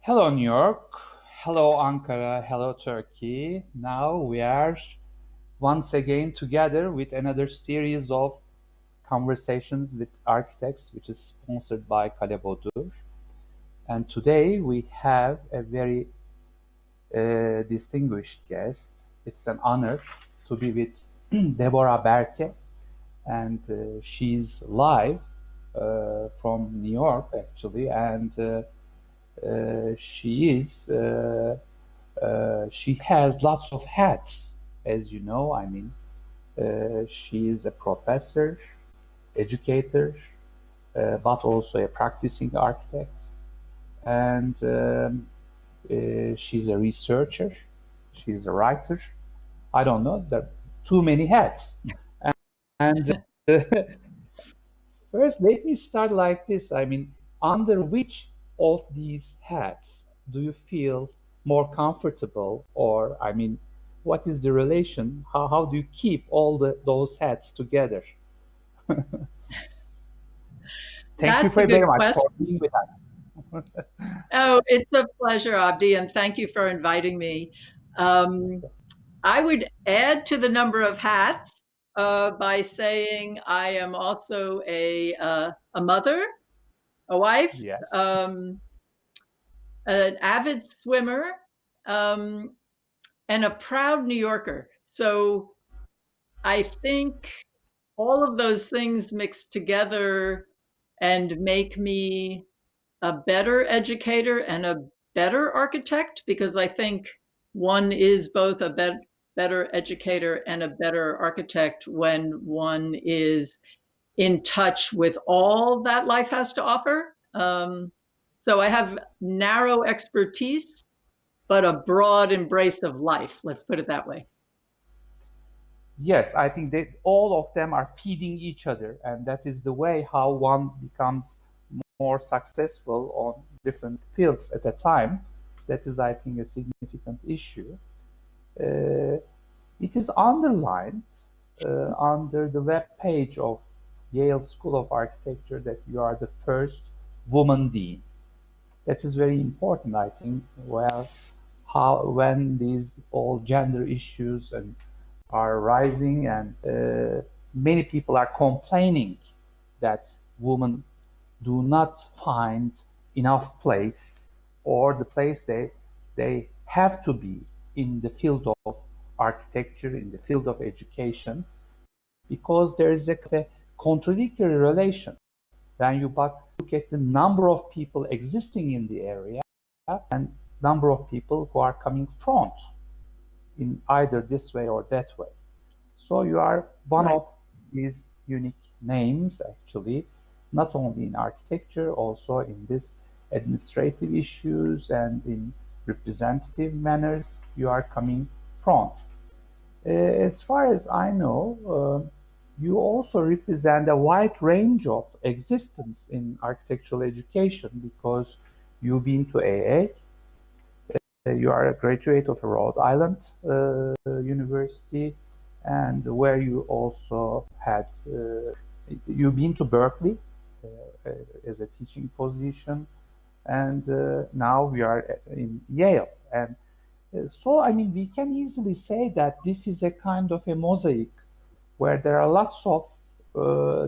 Hello, New York. Hello, Ankara. Hello, Turkey. Now we are once again together with another series of conversations with architects, which is sponsored by Kalebodur. And today we have a very distinguished guest. It's an honor to be with Deborah Berke, and she's live from New York, actually, and she has lots of hats, as you know. She is a professor, educator, but also a practicing architect, and she's a researcher. She's a writer. I don't know. There are too many hats. And first, let me start like this. Under which of these hats do you feel more comfortable? Or, what is the relation? How do you keep all those hats together? Thank you very much for being with us. Oh, it's a pleasure, Abdi, and thank you for inviting me. I would add to the number of hats by saying I am also a mother, a wife, Yes. an avid swimmer, and a proud New Yorker. So I think all of those things mixed together and make me a better educator and a better architect, because I think one is both a better educator and a better architect when one is in touch with all that life has to offer. So I have narrow expertise, but a broad embrace of life. Let's put it that way. Yes, I think that all of them are feeding each other, and that is the way how one becomes more successful on different fields at a time. That is, I think, a significant issue. It is underlined under the web page of Yale School of Architecture that you are the first woman dean. That is very important, I think. Well, when these all gender issues are rising, and many people are complaining that women do not find enough place, or the place they have to be in the field of architecture, in the field of education, because there is a contradictory relation when you look at the number of people existing in the area and number of people who are coming front in either this way or that way. So you are one of these unique names, actually, not only in architecture, also in this administrative issues and in representative manners, you are coming front. As far as I know, you also represent a wide range of existence in architectural education, because you've been to AA, you are a graduate of Rhode Island University, and where you also had, you've been to Berkeley as a teaching position, and now we are in Yale. And so, we can easily say that this is a kind of a mosaic where there are lots of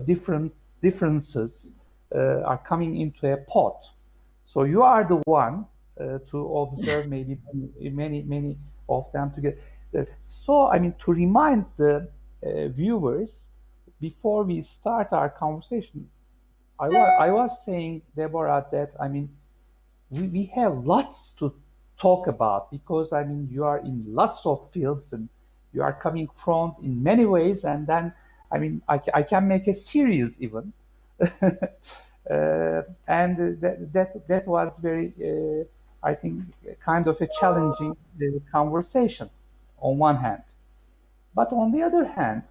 different differences are coming into a pot. So you are the one to observe maybe many of them together. So, to remind the viewers, before we start our conversation, I was saying, Deborah, that we have lots to talk about, because you are in lots of fields and you are coming front in many ways, and then I can make a series even. And that was very I think kind of a challenging conversation on one hand, but on the other hand,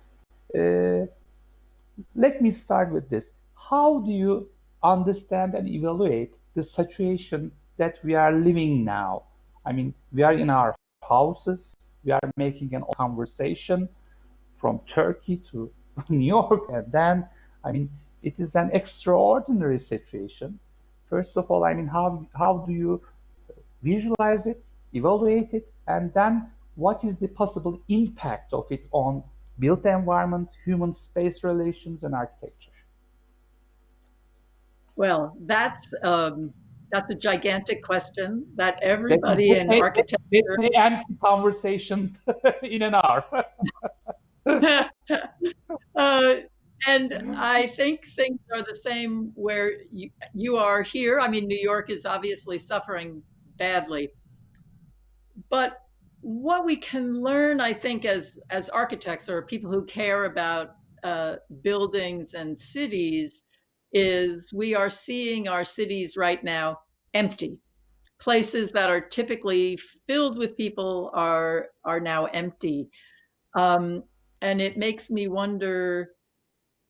let me start with this. How do you understand and evaluate the situation that we are living now? We are in our houses, we are making a conversation from Turkey to New York, and then, it is an extraordinary situation. First of all, how do you visualize it, evaluate it, and then what is the possible impact of it on built environment, human-space relations, and architecture? Well, that's a gigantic question that everybody in architecture. Let's say end conversation in an hour. And I think things are the same where you are here. I mean, New York is obviously suffering badly. But what we can learn, I think, as architects or people who care about buildings and cities, is we are seeing our cities right now empty. Places that are typically filled with people are now empty, and it makes me wonder.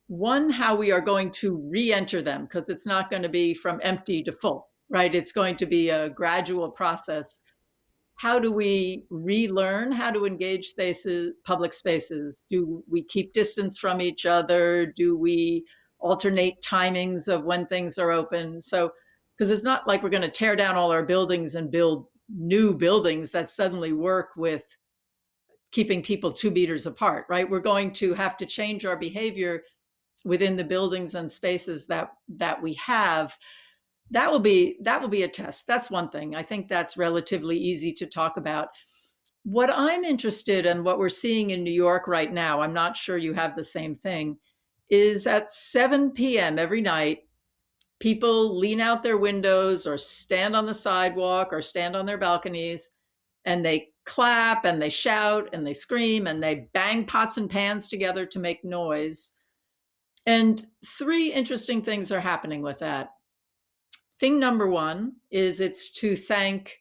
One, how we are going to re-enter them, because it's not going to be from empty to full, right? It's going to be a gradual process. How do we relearn how to engage spaces, public spaces? Do we keep distance from each other? Do we alternate timings of when things are open? So, because it's not like we're going to tear down all our buildings and build new buildings that suddenly work with keeping people 2 meters apart, right? We're going to have to change our behavior within the buildings and spaces that we have. That will be a test. That's one thing. I think that's relatively easy to talk about. What I'm interested in, what we're seeing in New York right now, I'm not sure you have the same thing, is at 7 p.m. every night, people lean out their windows or stand on the sidewalk or stand on their balconies, and they clap and they shout and they scream and they bang pots and pans together to make noise. And 3 interesting things are happening with that. Thing number 1 is it's to thank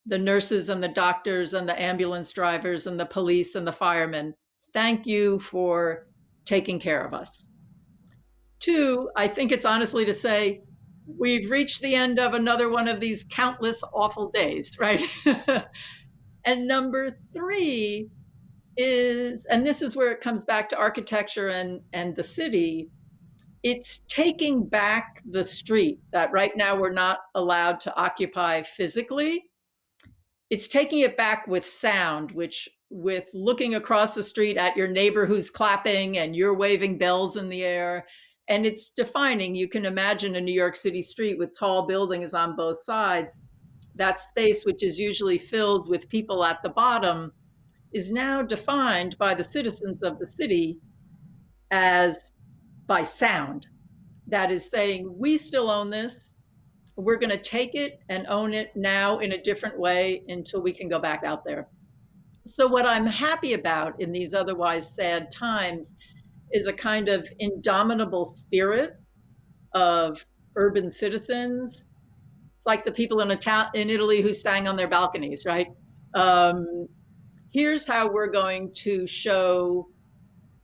the nurses and the doctors and the ambulance drivers and the police and the firemen. Thank you for taking care of us. 2, I think it's honestly to say, we've reached the end of another one of these countless awful days, right? And number 3 is, and this is where it comes back to architecture and the city, it's taking back the street that right now we're not allowed to occupy physically. It's taking it back with sound, which with looking across the street at your neighbor who's clapping and you're waving bells in the air. And it's defining, you can imagine a New York City street with tall buildings on both sides. That space, which is usually filled with people at the bottom, is now defined by the citizens of the city as by sound. That is saying, we still own this. We're going to take it and own it now in a different way until we can go back out there. So what I'm happy about in these otherwise sad times is a kind of indomitable spirit of urban citizens. It's like the people in Italy who sang on their balconies, right? Here's how we're going to show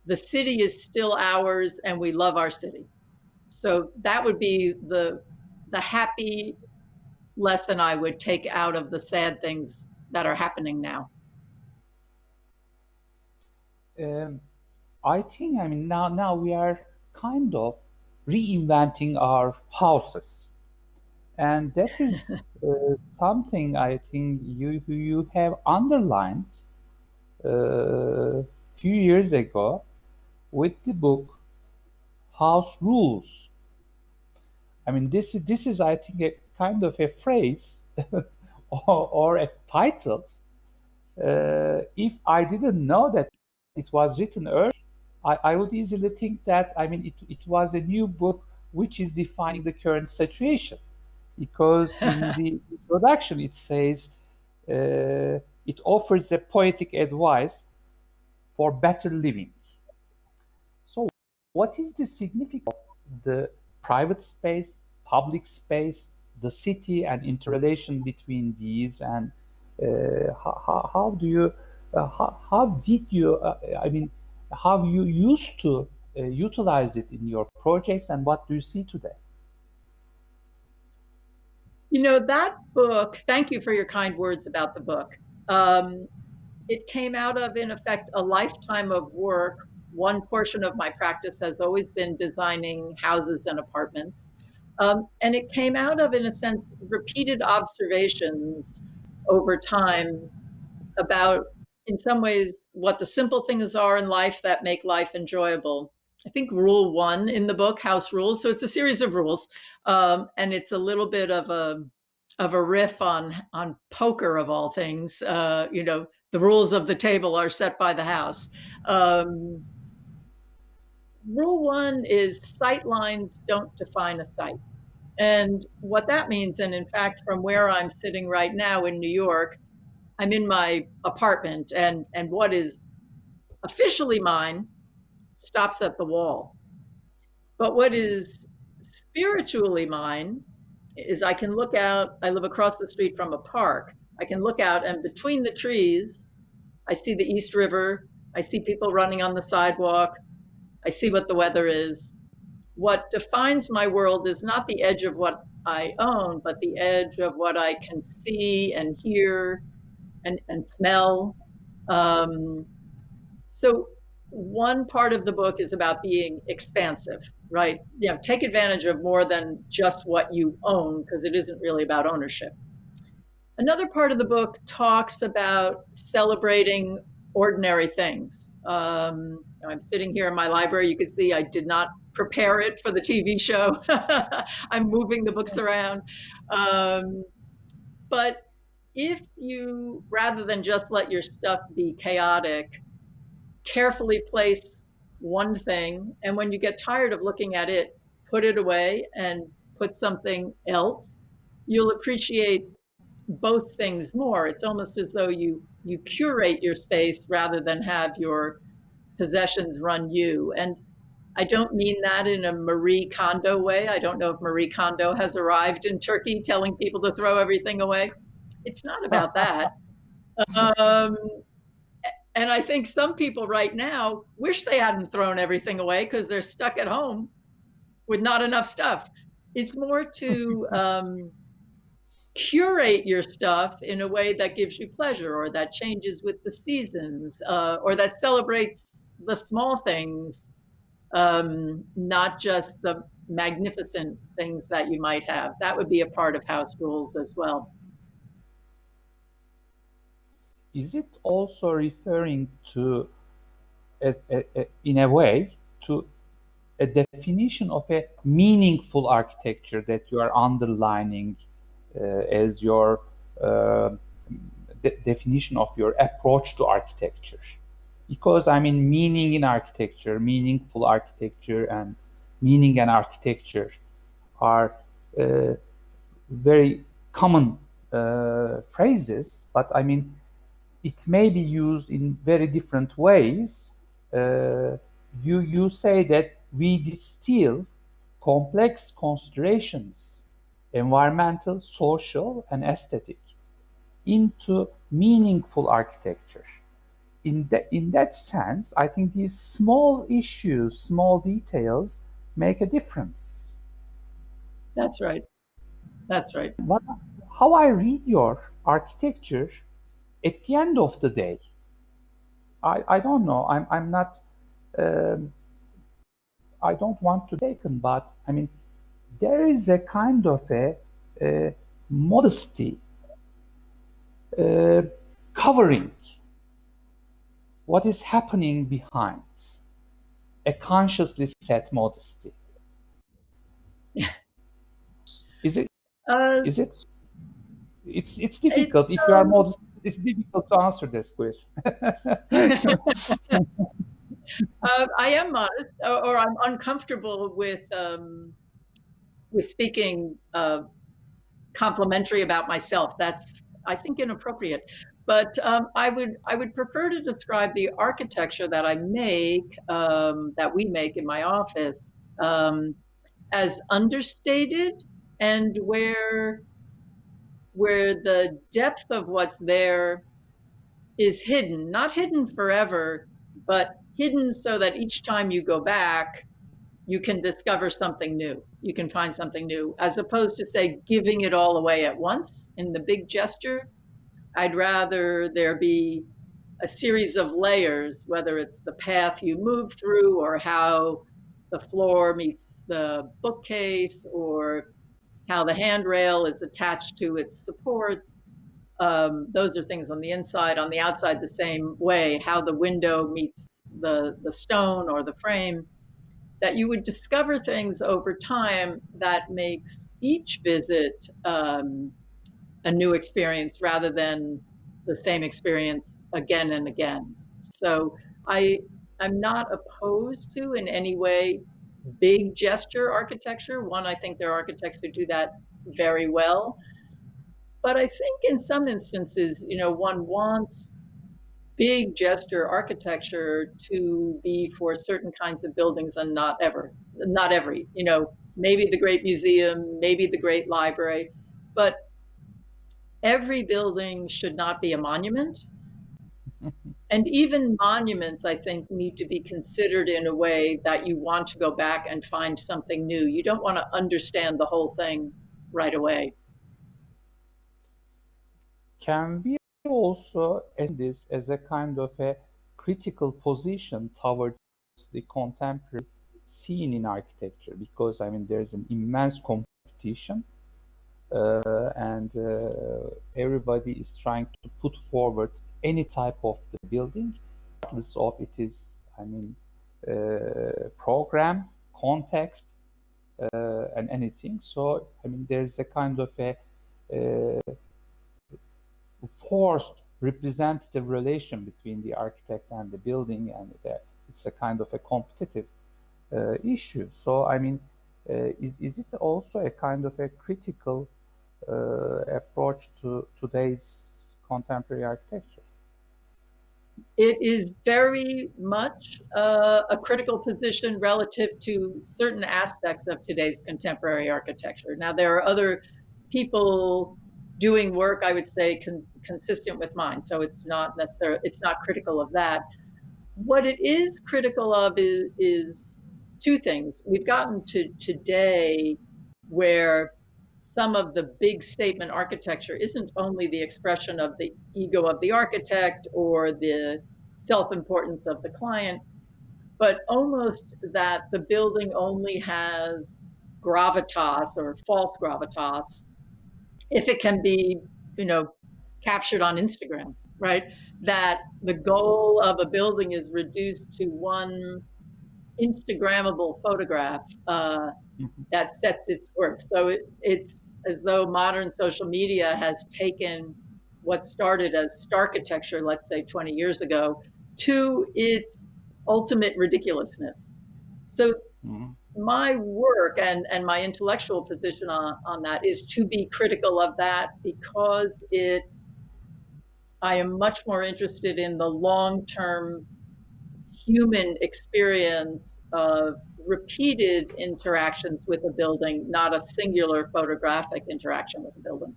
the city is still ours and we love our city. So that would be the happy lesson I would take out of the sad things that are happening now. I think, I mean, now we are kind of reinventing our houses. And that is something I think you have underlined a few years ago with the book House Rules. I mean, this is I think a kind of a phrase or a title. If I didn't know that it was written earlier, I would easily think that, I mean, it was a new book which is defining the current situation. Because in the introduction it says it offers a poetic advice for better living. So what is the significance of the private space, public space, the city, and interrelation between these, and how do you how did you I mean, how you used to utilize it in your projects, and what do you see today? You know, that book, thank you for your kind words about the book. It came out of, in effect, a lifetime of work. One portion of my practice has always been designing houses and apartments. And it came out of, in a sense, repeated observations over time about, in some ways, what the simple things are in life that make life enjoyable. I think rule one in the book, House Rules. So it's a series of rules, and it's a little bit of a riff on poker of all things. The rules of the table are set by the house. Rule one is sight lines don't define a site. And what that means, and in fact, from where I'm sitting right now in New York, I'm in my apartment, and what is officially mine stops at the wall. But what is spiritually mine is I can look out. I live across the street from a park. I can look out, and between the trees, I see the East River. I see people running on the sidewalk. I see what the weather is. What defines my world is not the edge of what I own, but the edge of what I can see and hear and smell. So one part of the book is about being expansive, right? Take advantage of more than just what you own, because it isn't really about ownership. Another part of the book talks about celebrating ordinary things. I'm sitting here in my library. You can see I did not prepare it for the TV show. I'm moving the books around. But if you, rather than just let your stuff be chaotic, carefully place one thing, and when you get tired of looking at it, put it away and put something else, you'll appreciate both things more. It's almost as though you curate your space rather than have your possessions run you. And I don't mean that in a Marie Kondo way. I don't know if Marie Kondo has arrived in Turkey telling people to throw everything away. It's not about that. And I think some people right now wish they hadn't thrown everything away because they're stuck at home with not enough stuff. It's more to curate your stuff in a way that gives you pleasure, or that changes with the seasons, or that celebrates the small things, not just the magnificent things that you might have. That would be a part of House Rules as well. Is it also referring to, in a way, to a definition of a meaningful architecture that you are underlining as your definition of your approach to architecture? Because I mean, meaning in architecture, meaningful architecture, and meaning and architecture are very common phrases, but I mean, it may be used in very different ways. You say that we distill complex considerations, environmental, social, and aesthetic, into meaningful architecture. In that sense, I think these small issues, small details make a difference. That's right. That's right. How I read your architecture, at the end of the day, I don't know. I'm not. I don't want to be taken, but I mean, there is a kind of a modesty covering what is happening behind, a consciously set modesty. Is it? Is it? It's difficult. If you are modest, it's difficult to answer this question. I am modest, or I'm uncomfortable with speaking complimentary about myself. That's, I think, inappropriate. But I would prefer to describe the architecture that I make, that we make in my office, as understated, and where the depth of what's there is hidden, not hidden forever, but hidden so that each time you go back, you can discover something new. You can find something new, as opposed to, say, giving it all away at once in the big gesture. I'd rather there be a series of layers, whether it's the path you move through, or how the floor meets the bookcase or how the handrail is attached to its supports. Those are things on the inside. On the outside, the same way, how the window meets the stone or the frame, that you would discover things over time that makes each visit a new experience rather than the same experience again and again. So I'm not opposed to in any way big gesture architecture. One, I think there are architects who do that very well. But I think in some instances, one wants big gesture architecture to be for certain kinds of buildings and not every, maybe the great museum, maybe the great library, but every building should not be a monument. And even monuments, I think, need to be considered in a way that you want to go back and find something new. You don't want to understand the whole thing right away. Can we also end this as a kind of a critical position towards the contemporary scene in architecture? Because, I mean, there's an immense competition and everybody is trying to put forward any type of the building, regardless of it is, I mean, program, context, and anything. So, I mean, there's a kind of a forced representative relation between the architect and the building, and it's a kind of a competitive issue. So, I mean, is it also a kind of a critical approach to today's contemporary architecture? It is very much a critical position relative to certain aspects of today's contemporary architecture. Now, there are other people doing work, I would say, consistent with mine. So it's not critical of that. What it is critical of is two things. We've gotten to today where some of the big statement architecture isn't only the expression of the ego of the architect or the self-importance of the client, but almost that the building only has gravitas or false gravitas if it can be, captured on Instagram, right? That the goal of a building is reduced to one Instagrammable photograph that sets its worth. So it's as though modern social media has taken what started as starchitecture, let's say 20 years ago, to its ultimate ridiculousness. So my work and my intellectual position on that is to be critical of that, because I am much more interested in the long-term human experience of repeated interactions with a building, not a singular photographic interaction with a building.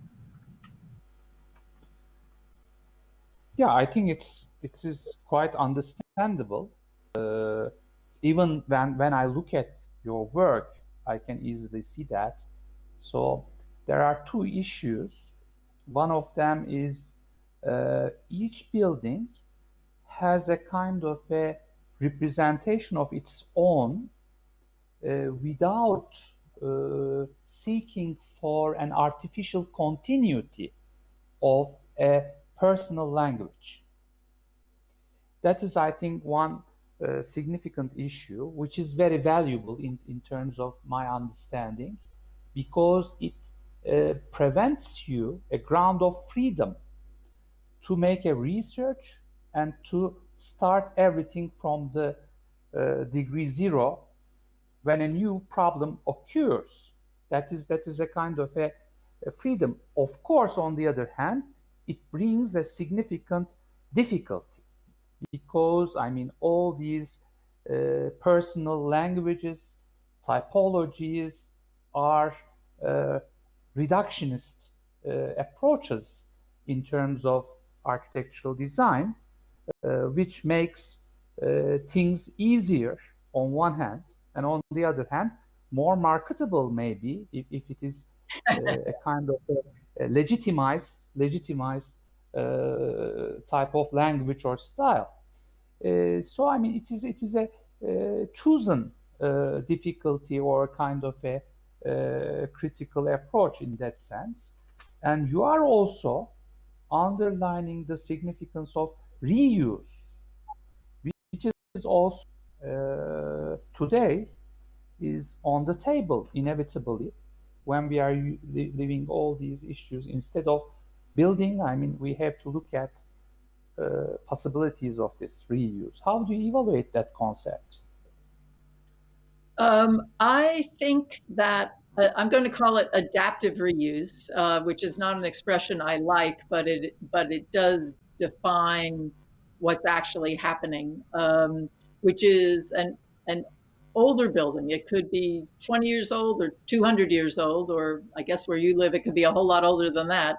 Yeah, I think it is quite understandable. Even when I look at your work, I can easily see that. So there are two issues. One of them is each building has a kind of a representation of its own without seeking for an artificial continuity of a personal language. That is, I think, one significant issue, which is very valuable in terms of my understanding, because it prevents you a ground of freedom to make a research and to start everything from the degree zero when a new problem occurs. That is a kind of a freedom. Of course, on the other hand, it brings a significant difficulty, because, I mean, all these personal languages, typologies are reductionist approaches in terms of architectural design, which makes things easier on one hand, and on the other hand, more marketable maybe if it is a kind of a legitimized type of language or style. So, I mean, it is a chosen difficulty or kind of a critical approach in that sense. And you are also underlining the significance of reuse, which is also today is on the table inevitably when we are living all these issues. Instead of building, I mean, we have to look at possibilities of this reuse. How do you evaluate that concept? I think that I'm going to call it adaptive reuse, which is not an expression I like, but it does define what's actually happening, which is an older building. It could be 20 years old or 200 years old, or I guess where you live, it could be a whole lot older than that.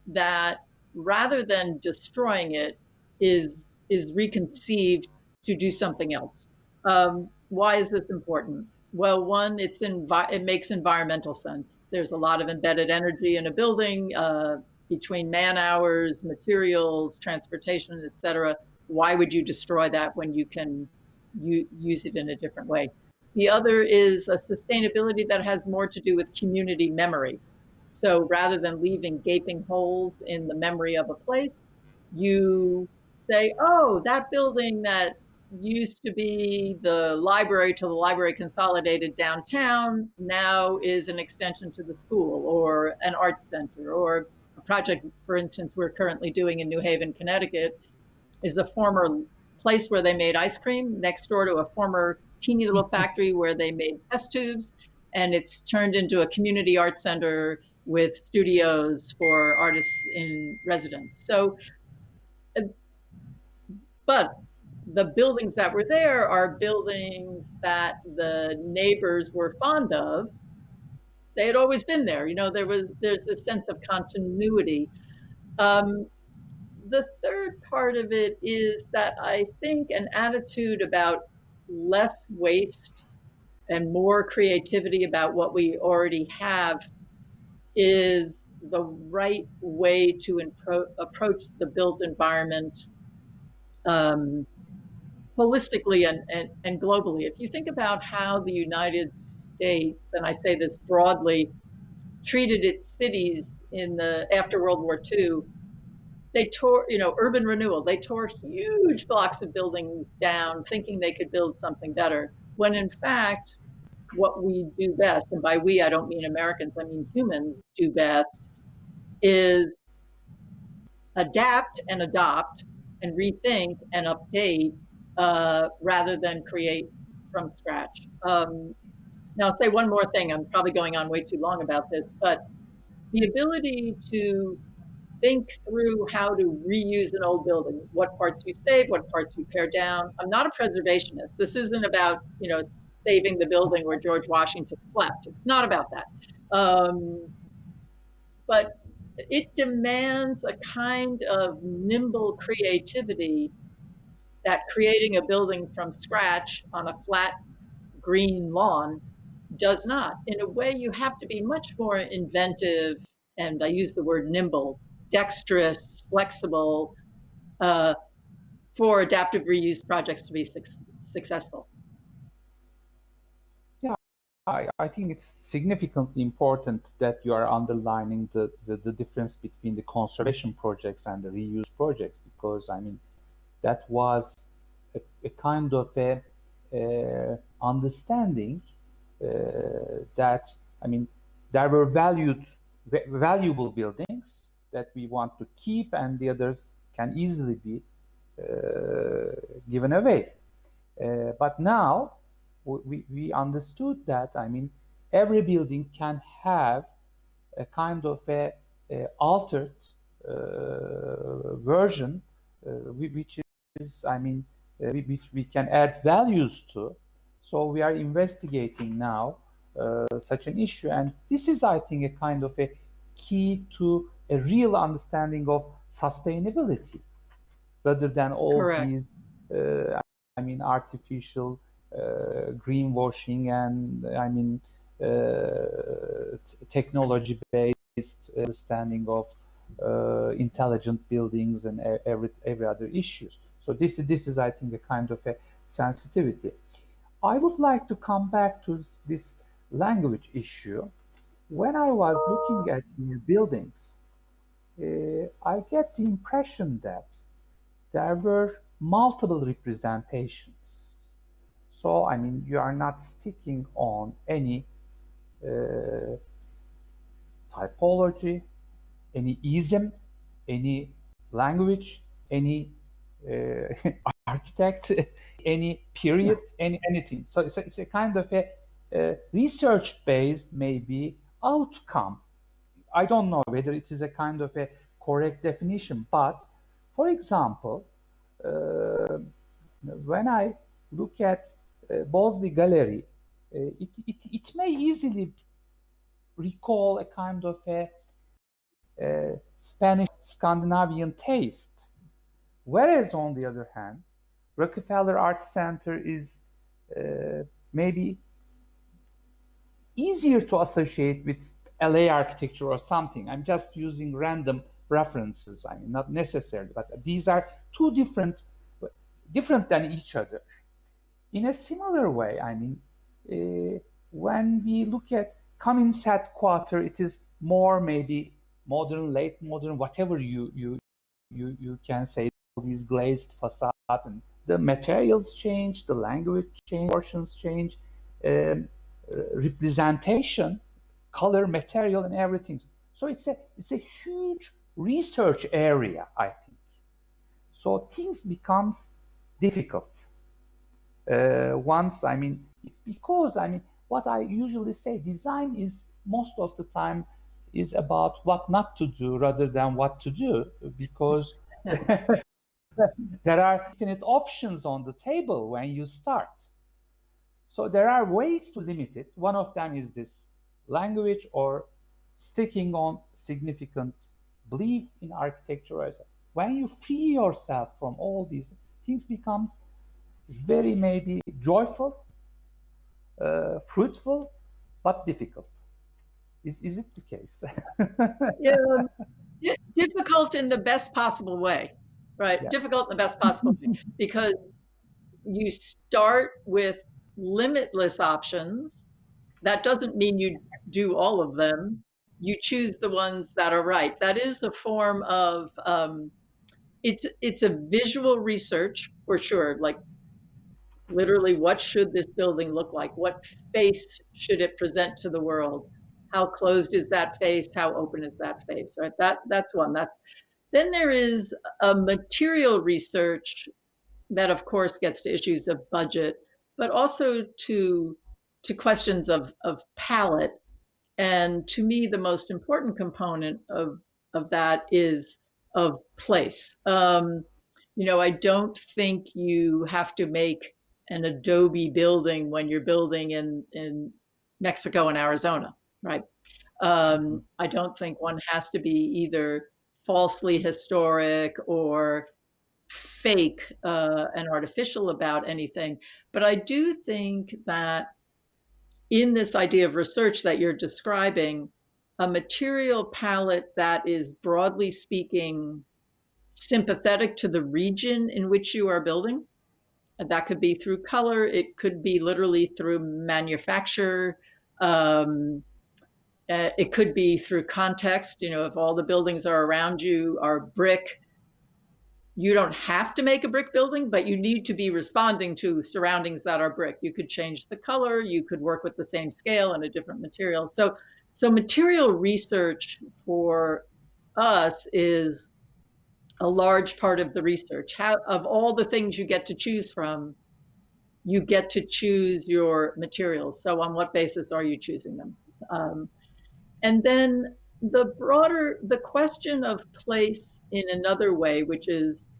That rather than destroying it, is reconceived to do something else. Why is this important? Well, one, it makes environmental sense. There's a lot of embedded energy in a building between man hours, materials, transportation, etc. Why would you destroy that when you can use it in a different way? The other is a sustainability that has more to do with community memory. So rather than leaving gaping holes in the memory of a place, you say, oh, that building that used to be the library till the library consolidated downtown now is an extension to the school or an arts center, or a project, for instance, we're currently doing in New Haven, Connecticut, is a former place where they made ice cream next door to a former teeny little factory where they made test tubes, and it's turned into a community arts center with studios for artists in residence. So, but the buildings that were there are buildings that the neighbors were fond of. They had always been there. You know, there's this sense of continuity. The third part of it is that I think an attitude about less waste and more creativity about what we already have is the right way to approach the built environment holistically and globally. If you think about how the United States, and I say this broadly, treated its cities after World War II, they tore, urban renewal. They tore huge blocks of buildings down, thinking they could build something better. When in fact, what we do best, and by we I don't mean Americans, I mean humans do best, is adapt and adopt and rethink and update rather than create from scratch. Now, I'll say one more thing. I'm probably going on way too long about this, but the ability to think through how to reuse an old building, what parts you save, what parts you pare down. I'm not a preservationist. This isn't about, saving the building where George Washington slept. It's not about that. But it demands a kind of nimble creativity that creating a building from scratch on a flat green lawn does not. In a way, you have to be much more inventive, and I use the word nimble, dexterous, flexible, for adaptive reuse projects to be successful. Yeah, I think it's significantly important that you are underlining the difference between the conservation projects and the reuse projects, because I mean that was a kind of a understanding that, I mean, there were valuable buildings that we want to keep, and the others can easily be given away. But now we understood that, I mean, every building can have a kind of a altered version, which is, I mean, which we can add values to. So we are investigating now such an issue, and this is, I think, a kind of a key to a real understanding of sustainability, rather than all Correct. these, I mean, artificial greenwashing and, I mean, technology-based understanding of intelligent buildings and every other issues. So this is, I think, a kind of a sensitivity. I would like to come back to this language issue. When I was looking at new buildings, I get the impression that there were multiple representations. So, I mean, you are not sticking on any typology, any ism, any language, any architect, any period, anything. So it's a kind of a research-based, maybe, outcome. I don't know whether it is a kind of a correct definition, but for example, when I look at Bosley Gallery, it may easily recall a kind of a Spanish Scandinavian taste. Whereas on the other hand, Rockefeller Arts Center is maybe easier to associate with LA architecture or something. I'm just using random references, I mean, not necessarily, but these are two different than each other. In a similar way, I mean, when we look at Cummins headquarters, it is more maybe modern, late modern, whatever you can say, these glazed facade, and the materials change, the language change, portions change, representation, color, material, and everything. So it's a huge research area, I think. So things becomes difficult once, I mean, because I mean, what I usually say, design is most of the time is about what not to do rather than what to do, because there are infinite options on the table when you start. So there are ways to limit it. One of them is this language or sticking on significant belief in architecture. When you free yourself from all these things, becomes very maybe joyful, fruitful, but difficult. Is it the case? Yeah, difficult in the best possible way, right? Yeah. Difficult in the best possible way, because you start with limitless options. That doesn't mean you do all of them. You choose the ones that are right. That is a form of, it's a visual research for sure. Like literally, what should this building look like? What face should it present to the world? How closed is that face? How open is that face? Right. That's one. Then there is a material research that, of course, gets to issues of budget, but also to questions of palette. And to me, the most important component of that is of place. I don't think you have to make an adobe building when you're building in Mexico and Arizona, right? I don't think one has to be either falsely historic or fake and artificial about anything. But I do think that in this idea of research that you're describing, a material palette that is, broadly speaking, sympathetic to the region in which you are building. And that could be through color. It could be literally through manufacture. It could be through context. If all the buildings are around you are brick, you don't have to make a brick building, but you need to be responding to surroundings that are brick. You could change the color. You could work with the same scale and a different material. So material research for us is a large part of the research. Of all the things you get to choose from, you get to choose your materials. So on what basis are you choosing them? And then the question of place in another way, which is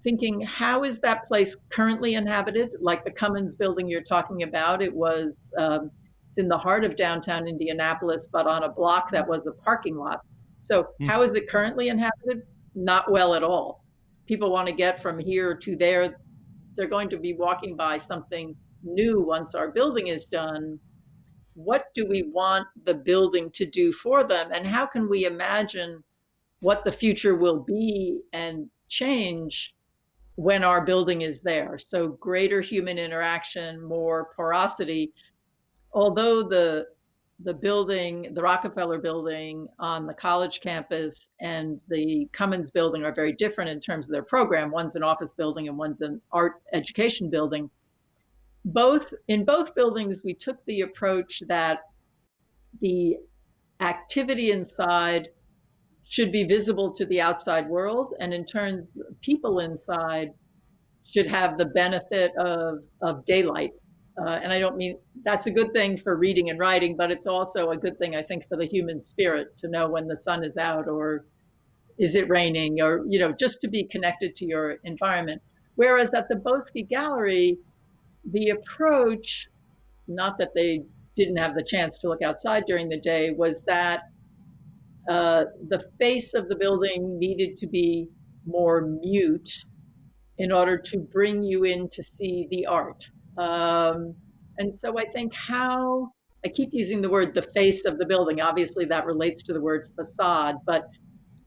thinking, how is that place currently inhabited? Like the Cummins building you're talking about, it's in the heart of downtown Indianapolis, but on a block that was a parking lot. So how is it currently inhabited? Not well at all. People want to get from here to there. They're going to be walking by something new once our building is done. What do we want the building to do for them? And how can we imagine what the future will be and change when our building is there. So greater human interaction, more porosity. Although the building, the Rockefeller building on the college campus and the Cummins building are very different in terms of their program. One's an office building and one's an art education building. In both buildings, we took the approach that the activity inside should be visible to the outside world, and in turn, people inside should have the benefit of daylight. And I don't mean that's a good thing for reading and writing, but it's also a good thing, I think, for the human spirit to know when the sun is out or is it raining, or, you know, just to be connected to your environment. Whereas at the Boesky Gallery, the approach, not that they didn't have the chance to look outside during the day, was that the face of the building needed to be more mute in order to bring you in to see the art. And so I think I keep using the word the face of the building. Obviously that relates to the word facade, but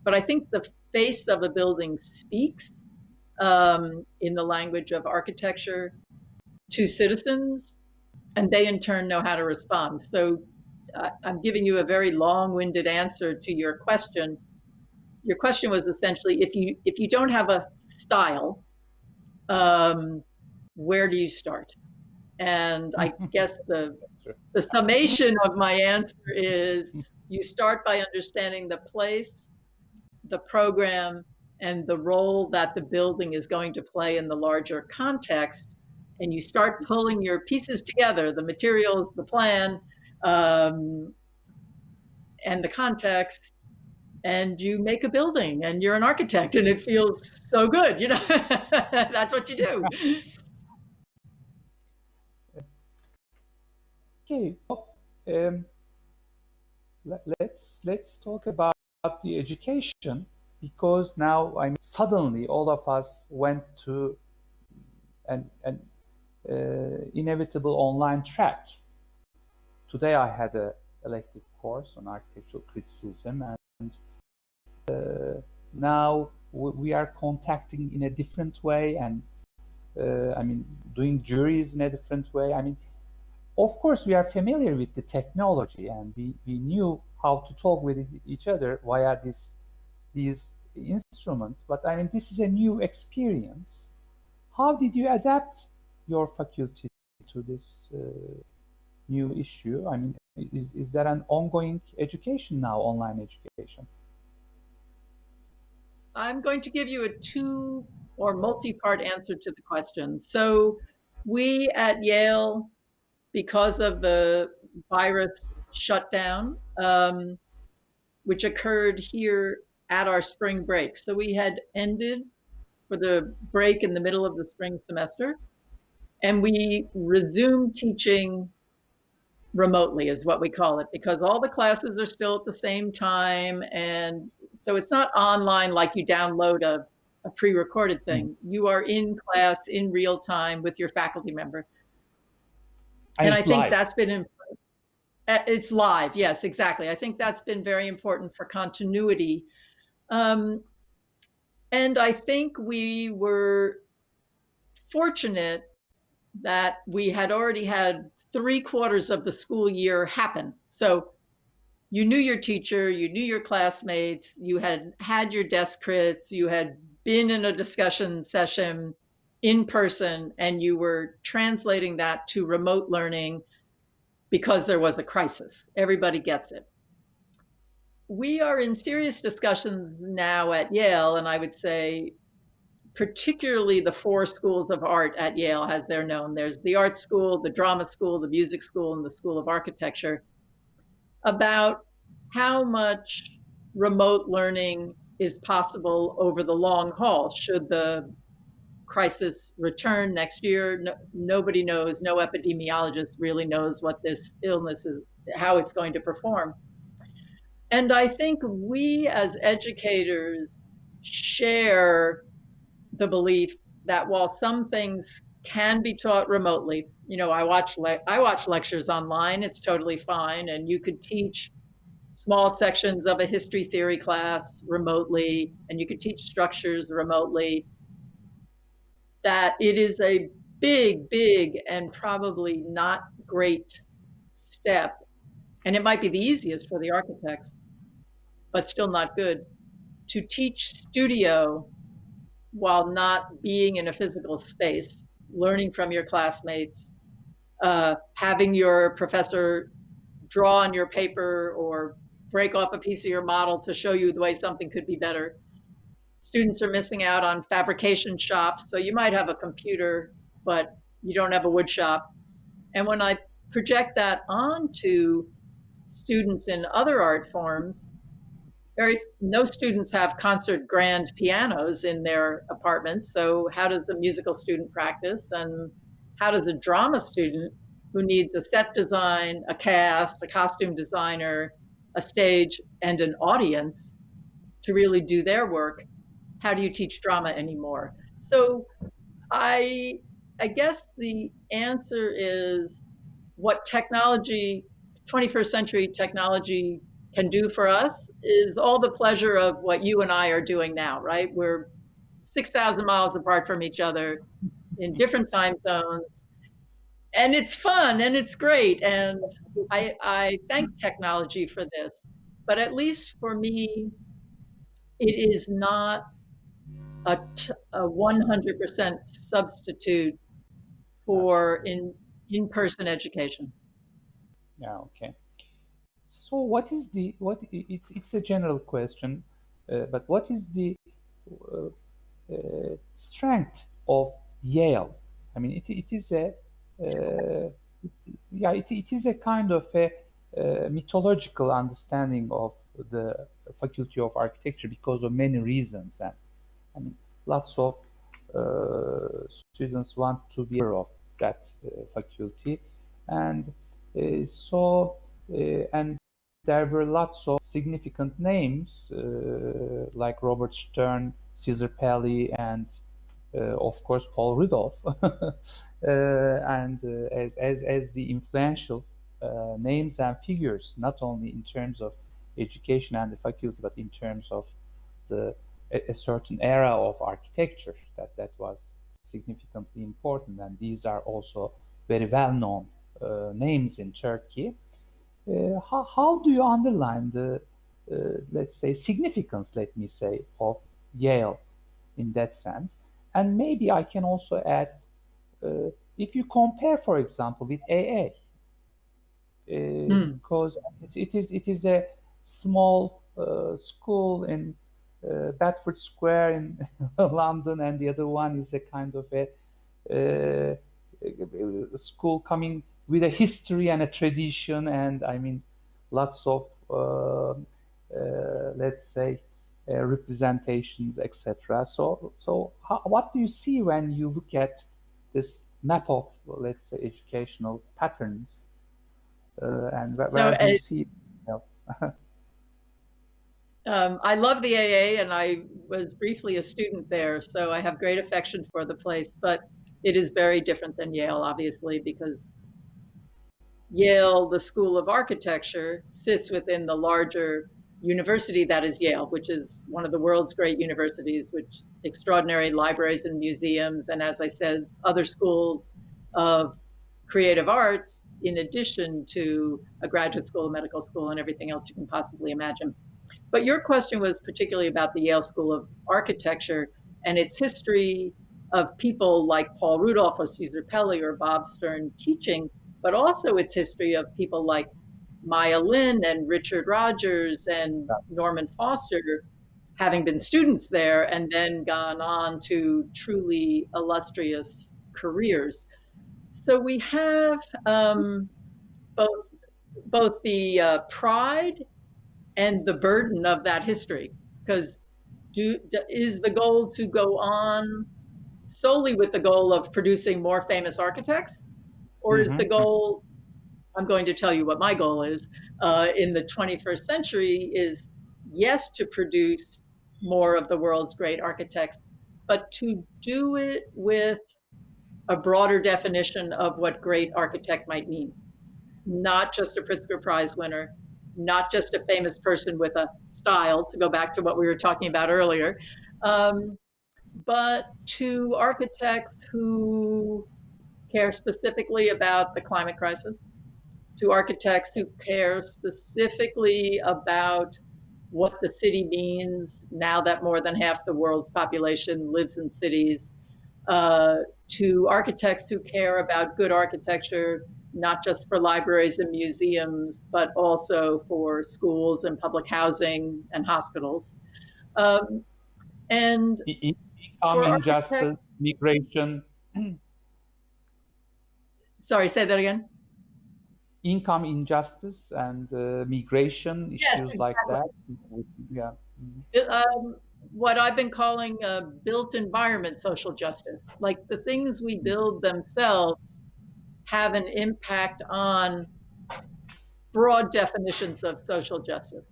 I think the face of a building speaks in the language of architecture to citizens, and they in turn know how to respond. So I'm giving you a very long-winded answer to your question. Your question was essentially, if you don't have a style, where do you start? And I guess the summation of my answer is you start by understanding the place, the program, and the role that the building is going to play in the larger context. And you start pulling your pieces together, the materials, the plan, and the context, and you make a building, and you're an architect, and it feels so good, you know. That's what you do. Okay, let's talk about the education, because now suddenly all of us went to an inevitable online track. Today I had an elective course on architectural criticism, and now we are contacting in a different way, and doing juries in a different way. Of course, we are familiar with the technology, and we knew how to talk with each other via these instruments. But this is a new experience. How did you adapt your faculty to this new issue? Is there an ongoing education now, online education? I'm going to give you a two or multi-part answer to the question. So we at Yale, because of the virus shutdown, which occurred here at our spring break. So we had ended for the break in the middle of the spring semester, and we resumed teaching remotely, is what we call it, because all the classes are still at the same time. And so it's not online like you download a pre-recorded thing. You are in class in real time with your faculty member. And I think that's been important. It's live. Yes, exactly. I think that's been very important for continuity. And I think we were fortunate that we had already had 3/4 of the school year happen. So you knew your teacher, you knew your classmates, you had had your desk crits, you had been in a discussion session in person, and you were translating that to remote learning because there was a crisis. Everybody gets it. We are in serious discussions now at Yale, and I would say particularly the 4 schools of art at Yale, as they're known. There's the art school, the drama school, the music school, and the School of Architecture, about how much remote learning is possible over the long haul. Should the crisis return next year, nobody knows. No epidemiologist really knows what this illness is, how it's going to perform. And I think we as educators share the belief that while some things can be taught remotely, I watch lectures online, it's totally fine, and you could teach small sections of a history theory class remotely, and you could teach structures remotely. that it is a big, big, and probably not great step. And it might be the easiest for the architects, but still not good, to teach studio while not being in a physical space, learning from your classmates, having your professor draw on your paper or break off a piece of your model to show you the way something could be better. Students are missing out on fabrication shops. So you might have a computer, but you don't have a wood shop. And when I project that onto students in other art forms, no students have concert grand pianos in their apartments. So how does a musical student practice? And how does a drama student who needs a set design, a cast, a costume designer, a stage, and an audience to really do their work, how do you teach drama anymore? So I guess the answer is what technology, 21st century technology can do for us is all the pleasure of what you and I are doing now, right? We're 6,000 miles apart from each other in different time zones. And it's fun and it's great. And I thank technology for this. But at least for me, it is not a 100% substitute for in-person education. Yeah, okay. So what is the, it's a general question, but what is the strength of Yale? I mean, it is a, yeah, it is a kind of a mythological understanding of the Faculty of Architecture because of many reasons. And I mean, lots of students want to be aware of that faculty. And and there were lots of significant names like Robert Stern, Caesar Pelli, and of course Paul Rudolph, and as the influential names and figures, not only in terms of education and the faculty, but in terms of a certain era of architecture that was significantly important. And these are also very well-known names in Turkey. How do you underline the, let's say, significance, let me say, of Yale in that sense? And maybe I can also add, if you compare, for example, with AA, because it is a small school in Bedford Square in London, and the other one is a kind of a school coming with a history and a tradition, and I mean lots of let's say representations, etc. So what do you see when you look at this map of, let's say, educational patterns, and where do you see? I love the AA, and I was briefly a student there, so I have great affection for the place, but it is very different than Yale, obviously, because Yale, the School of Architecture, sits within the larger university that is Yale, which is one of the world's great universities, which extraordinary libraries and museums, and as I said, other schools of creative arts, in addition to a graduate school, a medical school, and everything else you can possibly imagine. But your question was particularly about the Yale School of Architecture and its history of people like Paul Rudolph or Caesar Pelli or Bob Stern teaching, but also its history of people like Maya Lin and Richard Rogers and Norman Foster having been students there and then gone on to truly illustrious careers. So we have both the pride and the burden of that history, because is the goal to go on solely with the goal of producing more famous architects, or is the goal, I'm going to tell you what my goal is, in the 21st century is, yes, to produce more of the world's great architects, but to do it with a broader definition of what great architect might mean. Not just a Pritzker Prize winner, not just a famous person with a style, to go back to what we were talking about earlier, but to architects who care specifically about the climate crisis, to architects who care specifically about what the city means now that more than half the world's population lives in cities, to architects who care about good architecture, not just for libraries and museums, but also for schools and public housing and hospitals. And income injustice, migration. Sorry, say that again. Income injustice and migration issues, yes, exactly, like that. Yeah. What I've been calling built environment social justice. Like the things we build themselves have an impact on broad definitions of social justice.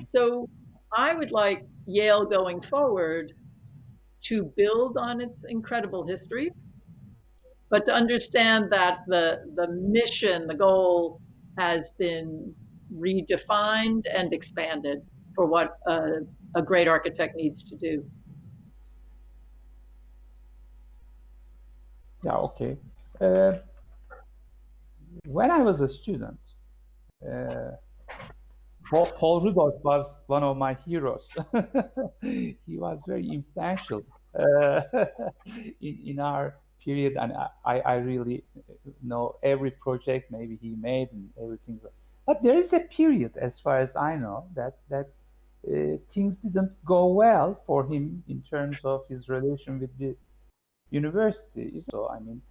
So I would like Yale going forward to build on its incredible history, but to understand that the mission, the goal has been redefined and expanded for what a great architect needs to do. Yeah, okay. When I was a student, Paul Rudolph was one of my heroes. He was very influential in our period, and I really know every project maybe he made and everything. But there is a period, as far as I know, that things didn't go well for him in terms of his relation with the university. So I mean,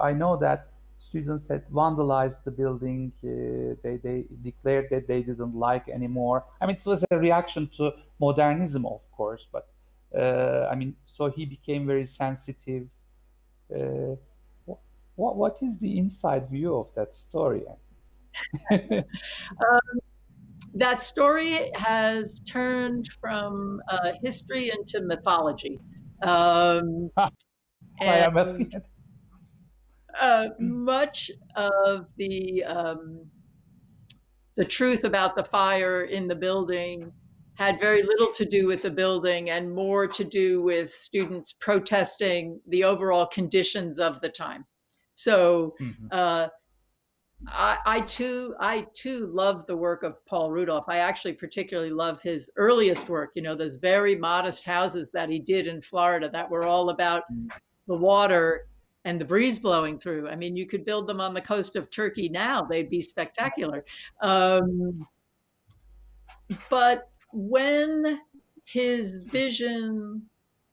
I know that students had vandalized the building. They declared that they didn't like anymore. I mean, it was a reaction to modernism, of course, but I mean, so he became very sensitive. What is the inside view of that story? That story has turned from history into mythology. Much of the truth about the fire in the building had very little to do with the building and more to do with students protesting the overall conditions of the time. So I too love the work of Paul Rudolph. I actually particularly love his earliest work, you know, those very modest houses that he did in Florida that were all about the water and the breeze blowing through. I mean, you could build them on the coast of Turkey now, they'd be spectacular. But when his vision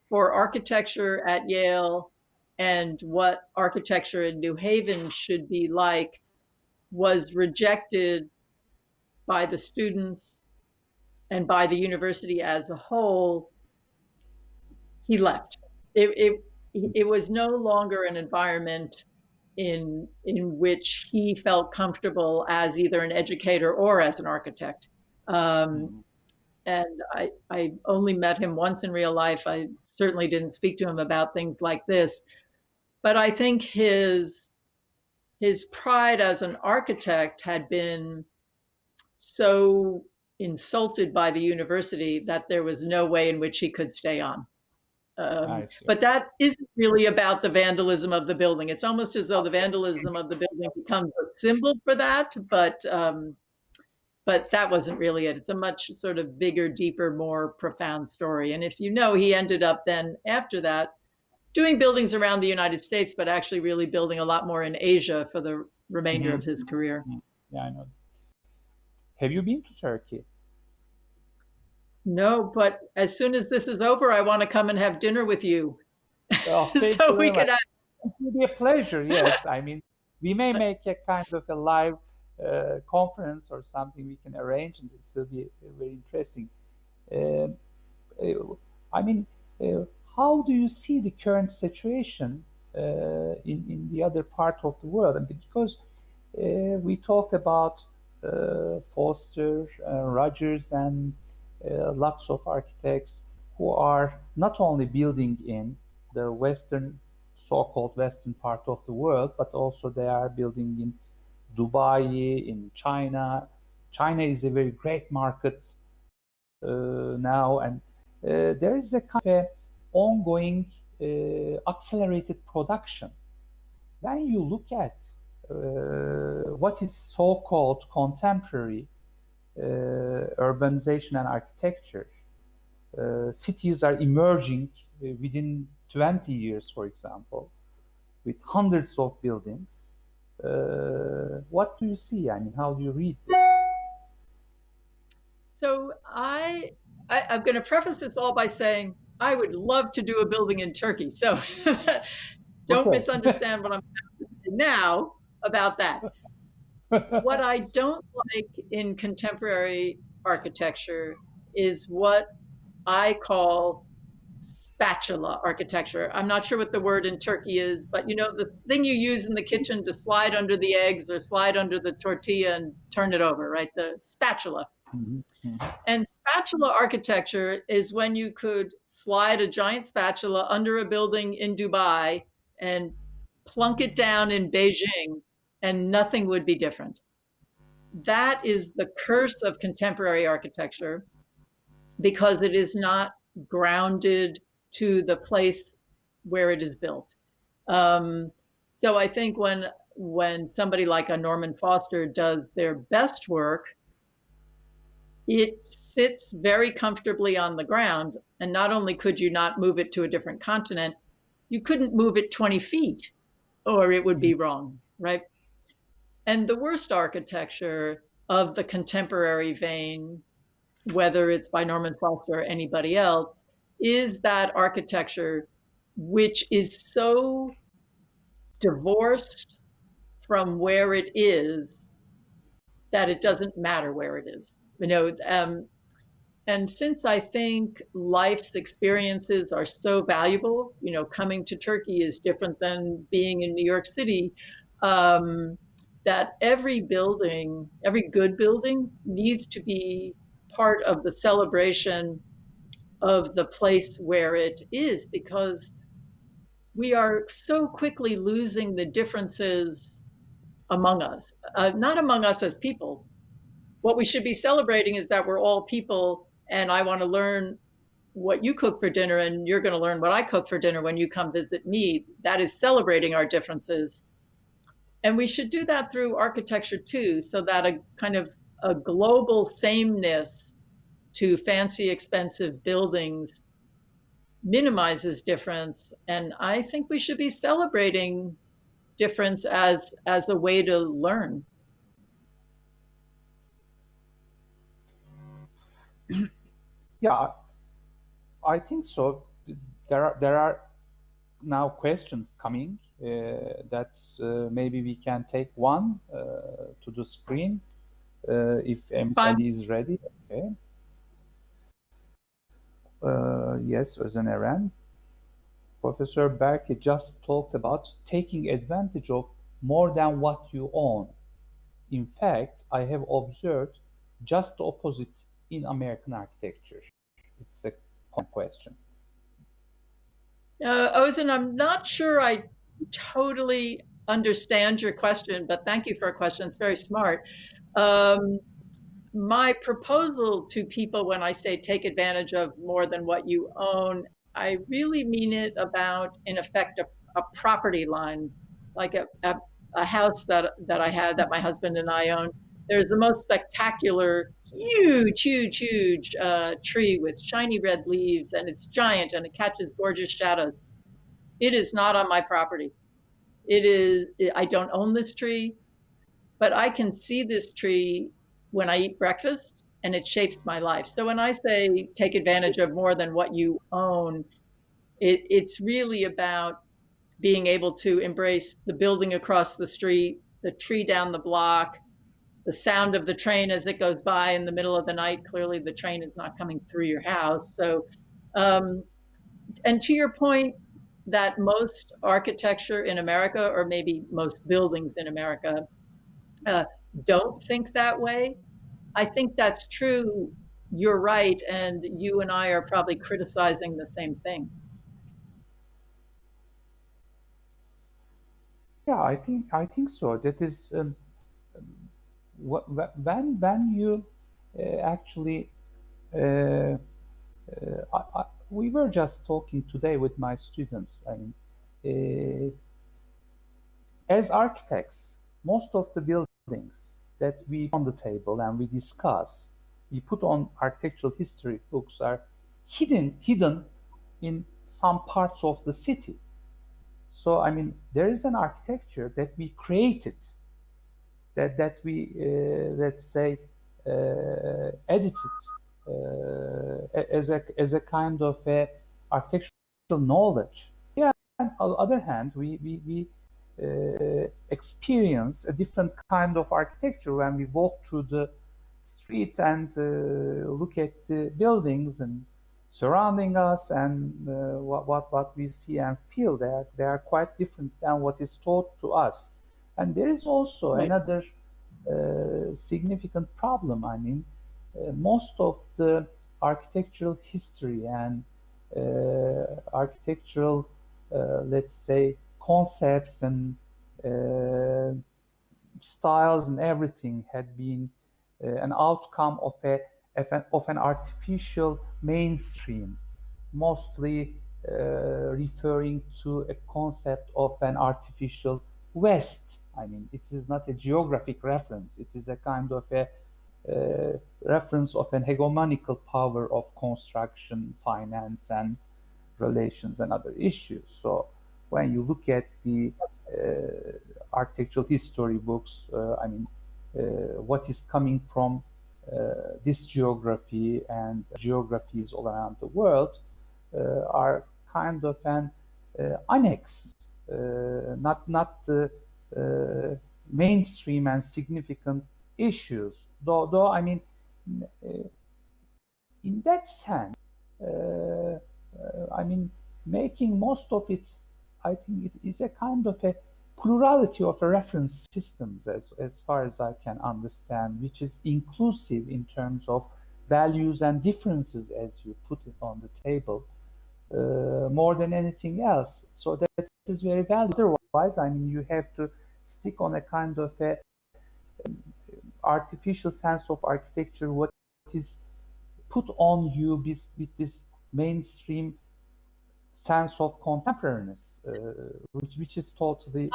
for architecture at Yale and what architecture in New Haven should be like was rejected by the students and by the university as a whole, he left. It was no longer an environment in which he felt comfortable as either an educator or as an architect. And I only met him once in real life. I certainly didn't speak to him about things like this. But I think his pride as an architect had been so insulted by the university that there was no way in which he could stay on. But that isn't really about the vandalism of the building. It's almost as though the vandalism of the building becomes a symbol for that, but that wasn't really it. It's a much sort of bigger, deeper, more profound story. And if you know, he ended up then after that doing buildings around the United States, but actually really building a lot more in Asia for the remainder of his career. Yeah, I know. Have you been to Turkey? No, but as soon as this is over, I want to come and have dinner with you. Oh, so we could have... It would be a pleasure, yes. I mean, we may make a kind of a live conference or something we can arrange, and it will be very interesting. I mean, how do you see the current situation in the other part of the world? And because we talked about Foster, Rogers, and lots of architects who are not only building in the Western, so-called Western part of the world, but also they are building in Dubai, in China. China is a very great market now, and there is a kind of ongoing accelerated production. When you look at what is so-called contemporary urbanization and architecture, cities are emerging within 20 years, for example, with hundreds of buildings. What do you see? I mean, how do you read this? So I'm going to preface this all by saying I would love to do a building in Turkey. So don't misunderstand what I'm about to say now about that. What I don't like in contemporary architecture is what I call spatula architecture. I'm not sure what the word in Turkey is, but you know, the thing you use in the kitchen to slide under the eggs or slide under the tortilla and turn it over, right? The spatula. Mm-hmm. And spatula architecture is when you could slide a giant spatula under a building in Dubai and plunk it down in Beijing and nothing would be different. That is the curse of contemporary architecture because it is not grounded to the place where it is built. So I think when somebody like a Norman Foster does their best work, it sits very comfortably on the ground. And not only could you not move it to a different continent, you couldn't move it 20 feet or it would be wrong, right? And the worst architecture of the contemporary vein, whether it's by Norman Foster or anybody else, is that architecture which is so divorced from where it is that it doesn't matter where it is. You know, and since I think life's experiences are so valuable, you know, coming to Turkey is different than being in New York City, that every building, every good building needs to be part of the celebration of the place where it is, because we are so quickly losing the differences among us, not among us as people. What we should be celebrating is that we're all people, and I want to learn what you cook for dinner, and you're going to learn what I cook for dinner when you come visit me. That is celebrating our differences. And we should do that through architecture too, so that a kind of a global sameness to fancy, expensive buildings minimizes difference. And I think we should be celebrating difference as a way to learn. Yeah, I think so. There are now questions coming that maybe we can take one to the screen if anybody is ready. Okay. Yes, Özen Eren. Professor Berke just talked about taking advantage of more than what you own. In fact, I have observed just the opposite in American architecture. It's a common question. Özen, I'm not sure I totally understand your question, but thank you for a question. It's very smart. My proposal to people when I say take advantage of more than what you own, I really mean it about, in effect, a property line, like a house that I had that my husband and I own. There's the most spectacular, huge tree with shiny red leaves, and it's giant and it catches gorgeous shadows. It is not on my property. I don't own this tree, but I can see this tree when I eat breakfast and it shapes my life. So when I say take advantage of more than what you own, it's really about being able to embrace the building across the street, the tree down the block, the sound of the train as it goes by in the middle of the night. Clearly the train is not coming through your house. So, and to your point that most architecture in America, or maybe most buildings in America, don't think that way. I think that's true. You're right. And you and I are probably criticizing the same thing. Yeah, I think so. That is when you actually we were just talking today with my students. I mean, as architects, most of the buildings that we put on the table and we discuss, we put on architectural history books are hidden in some parts of the city. So, I mean, there is an architecture that we created, that we, let's say, edited as a kind of a architectural knowledge. Yeah, and on the other hand, we experience a different kind of architecture when we walk through the street and look at the buildings and surrounding us, and what we see and feel. They are quite different than what is taught to us. And there is also another significant problem. I mean, most of the architectural history and architectural, let's say, concepts and styles and everything had been an outcome of an artificial mainstream, mostly referring to a concept of an artificial West. I mean, it is not a geographic reference. It is a kind of a reference of an hegemonical power of construction, finance, and relations and other issues. So when you look at the architectural history books, I mean, what is coming from this geography and geographies all around the world are kind of an annex, not the mainstream and significant issues. Though I mean, in that sense, I mean, making most of it, I think it is a kind of a plurality of reference systems, as far as I can understand, which is inclusive in terms of values and differences, as you put it on the table, more than anything else. So that is very valuable. Otherwise, I mean, you have to stick on a kind of a artificial sense of architecture, what is put on you with this mainstream sense of contemporariness, which is totally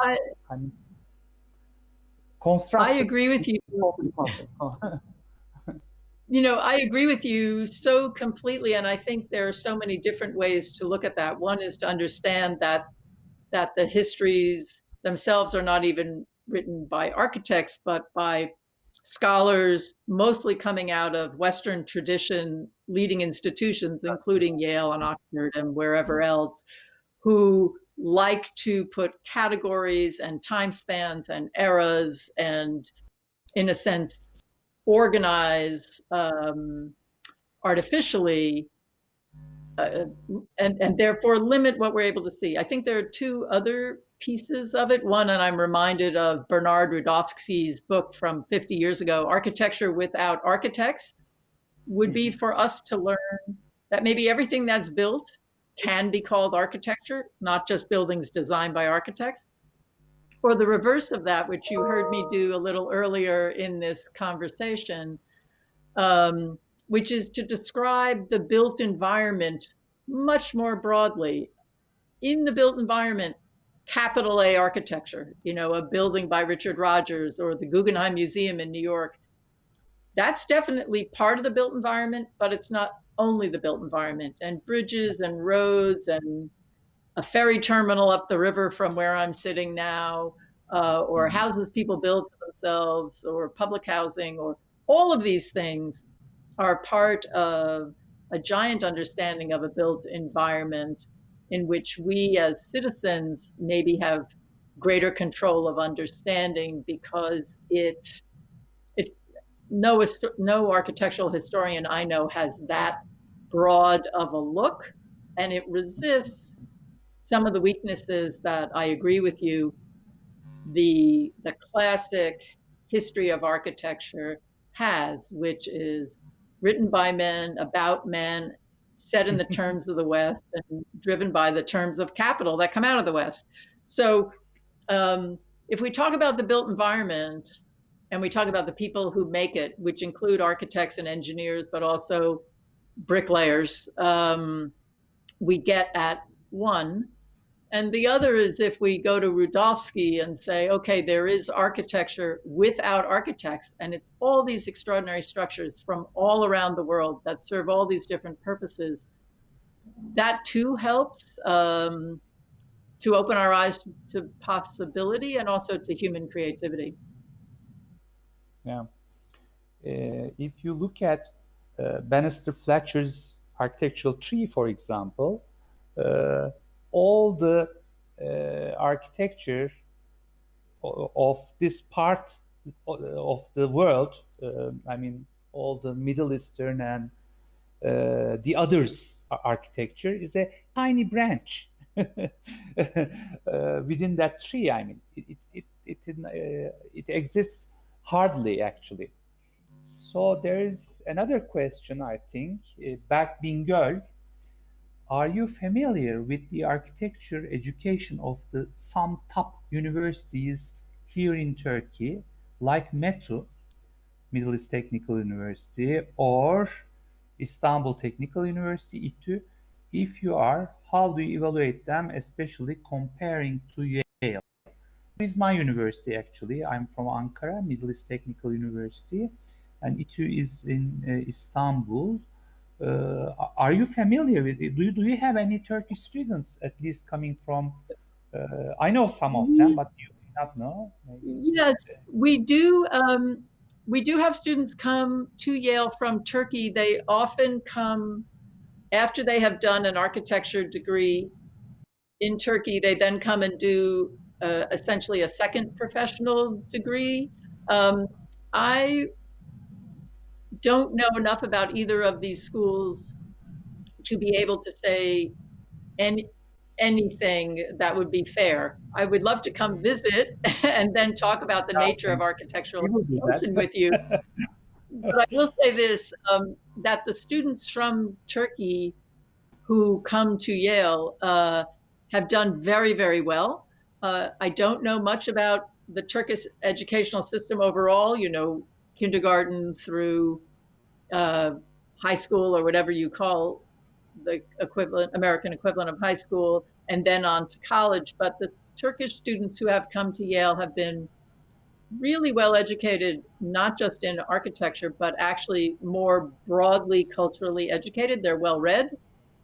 constructed. I agree with you. You know, I agree with you so completely, and I think there are so many different ways to look at that. One is to understand that the histories themselves are not even written by architects, but by scholars, mostly coming out of Western tradition, leading institutions, including Yale and Oxford and wherever else, who like to put categories and time spans and eras and, in a sense, organize artificially and therefore limit what we're able to see. I think there are two other pieces of it. One, and I'm reminded of Bernard Rudofsky's book from 50 years ago, Architecture Without Architects, would be for us to learn that maybe everything that's built can be called architecture, not just buildings designed by architects. Or the reverse of that, which you heard me do a little earlier in this conversation, which is to describe the built environment much more broadly. In the built environment, capital A architecture, you know, a building by Richard Rogers or the Guggenheim Museum in New York, that's definitely part of the built environment, but it's not only the built environment. And bridges and roads and a ferry terminal up the river from where I'm sitting now, or houses people build for themselves, or public housing, or all of these things are part of a giant understanding of a built environment in which we as citizens maybe have greater control of understanding, because no architectural historian I know has that broad of a look, and it resists some of the weaknesses that I agree with you. The classic history of architecture has, which is written by men, about men, set in the terms of the West, and driven by the terms of capital that come out of the West. So if we talk about the built environment and we talk about the people who make it, which include architects and engineers, but also bricklayers, we get at one. And the other is if we go to Rudolphsky and say, okay, there is architecture without architects, and it's all these extraordinary structures from all around the world that serve all these different purposes. That too helps to open our eyes to possibility and also to human creativity. Yeah. If you look at Bannister Fletcher's architectural tree, for example, all the architecture of this part of the world, I mean, all the Middle Eastern and the others architecture is a tiny branch within that tree. I mean, it exists hardly, actually. So there is another question, I think. Berk Bingöl, are you familiar with the architecture education of some top universities here in Turkey, like METÜ, Middle East Technical University, or Istanbul Technical University, İTÜ? If you are, how do you evaluate them, especially comparing to Yale? This is my university, actually. I'm from Ankara, Middle East Technical University, and İTÜ is in Istanbul. Are you familiar with it? Do you have any Turkish students, at least coming from, I know some of them, but you may not know? Maybe. Yes, we do. We do have students come to Yale from Turkey. They often come after they have done an architecture degree in Turkey. They then come and do essentially a second professional degree. I don't know enough about either of these schools to be able to say anything that would be fair. I would love to come visit and then talk about the nature of architectural education with you. But I will say this, that the students from Turkey who come to Yale have done very, very well. I don't know much about the Turkish educational system overall, you know, kindergarten through high school or whatever you call the equivalent, American equivalent of high school, and then on to college. But the Turkish students who have come to Yale have been really well educated, not just in architecture, but actually more broadly culturally educated. They're well read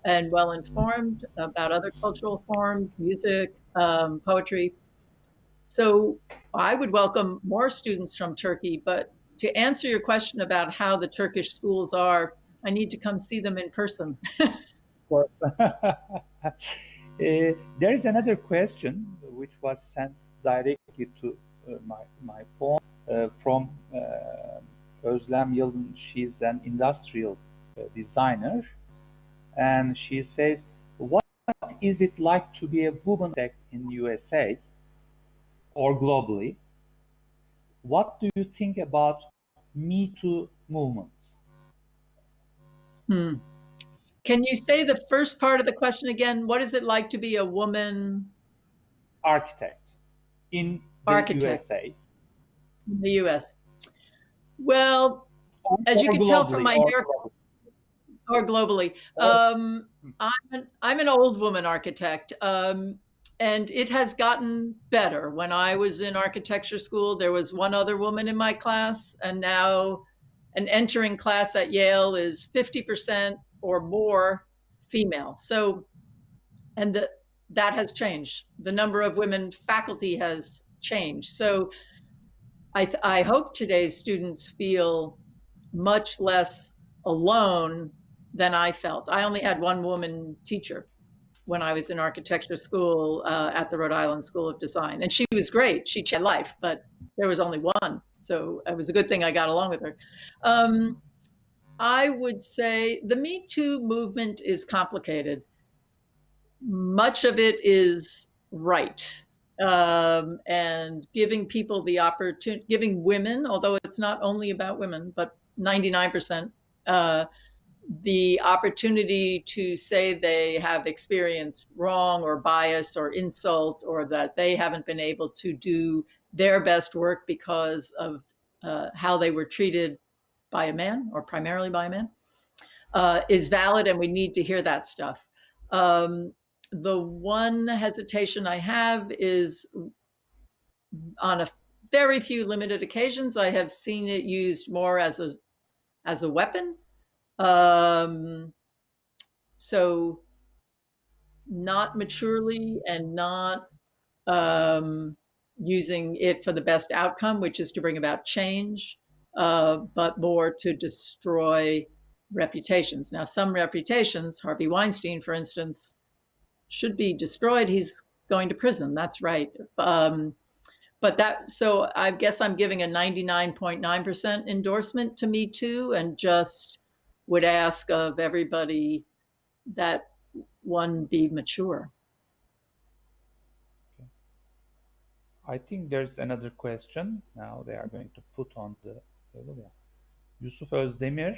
and well informed about other cultural forms, music, poetry. So I would welcome more students from Turkey, but to answer your question about how the Turkish schools are, I need to come see them in person. There is another question which was sent directly to my phone from Özlem Yıldın. She's an industrial designer, and she says, what is it like to be a woman in USA or globally? What do you think about Me Too movement? Can you say the first part of the question again? What is it like to be a woman architect in the USA? In the US. Well, as you can tell from my hair, or globally, I'm an old woman architect, and it has gotten better. When I was in architecture school, there was one other woman in my class, and now an entering class at Yale is 50% or more female. So, and that has changed. The number of women faculty has changed. So I hope today's students feel much less alone than I felt. I only had one woman teacher when I was in architecture school at the Rhode Island School of Design. And she was great. She changed my life, but there was only one. So it was a good thing I got along with her. I would say the Me Too movement is complicated. Much of it is right. And giving people the opportunity, giving women, although it's not only about women, but 99%, the opportunity to say they have experienced wrong or bias or insult, or that they haven't been able to do their best work because of how they were treated by a man, or primarily by a man. is valid, and we need to hear that stuff. The one hesitation I have is on a very few limited occasions, I have seen it used more as a weapon. So not maturely and not using it for the best outcome, which is to bring about change, but more to destroy reputations. Now, some reputations, Harvey Weinstein, for instance, should be destroyed. He's going to prison. That's right. So I guess I'm giving a 99.9% endorsement to Me Too, and just would ask of everybody that one be mature. I think there's another question. Now they are going to put on the table. Yeah. Yusuf Özdemir,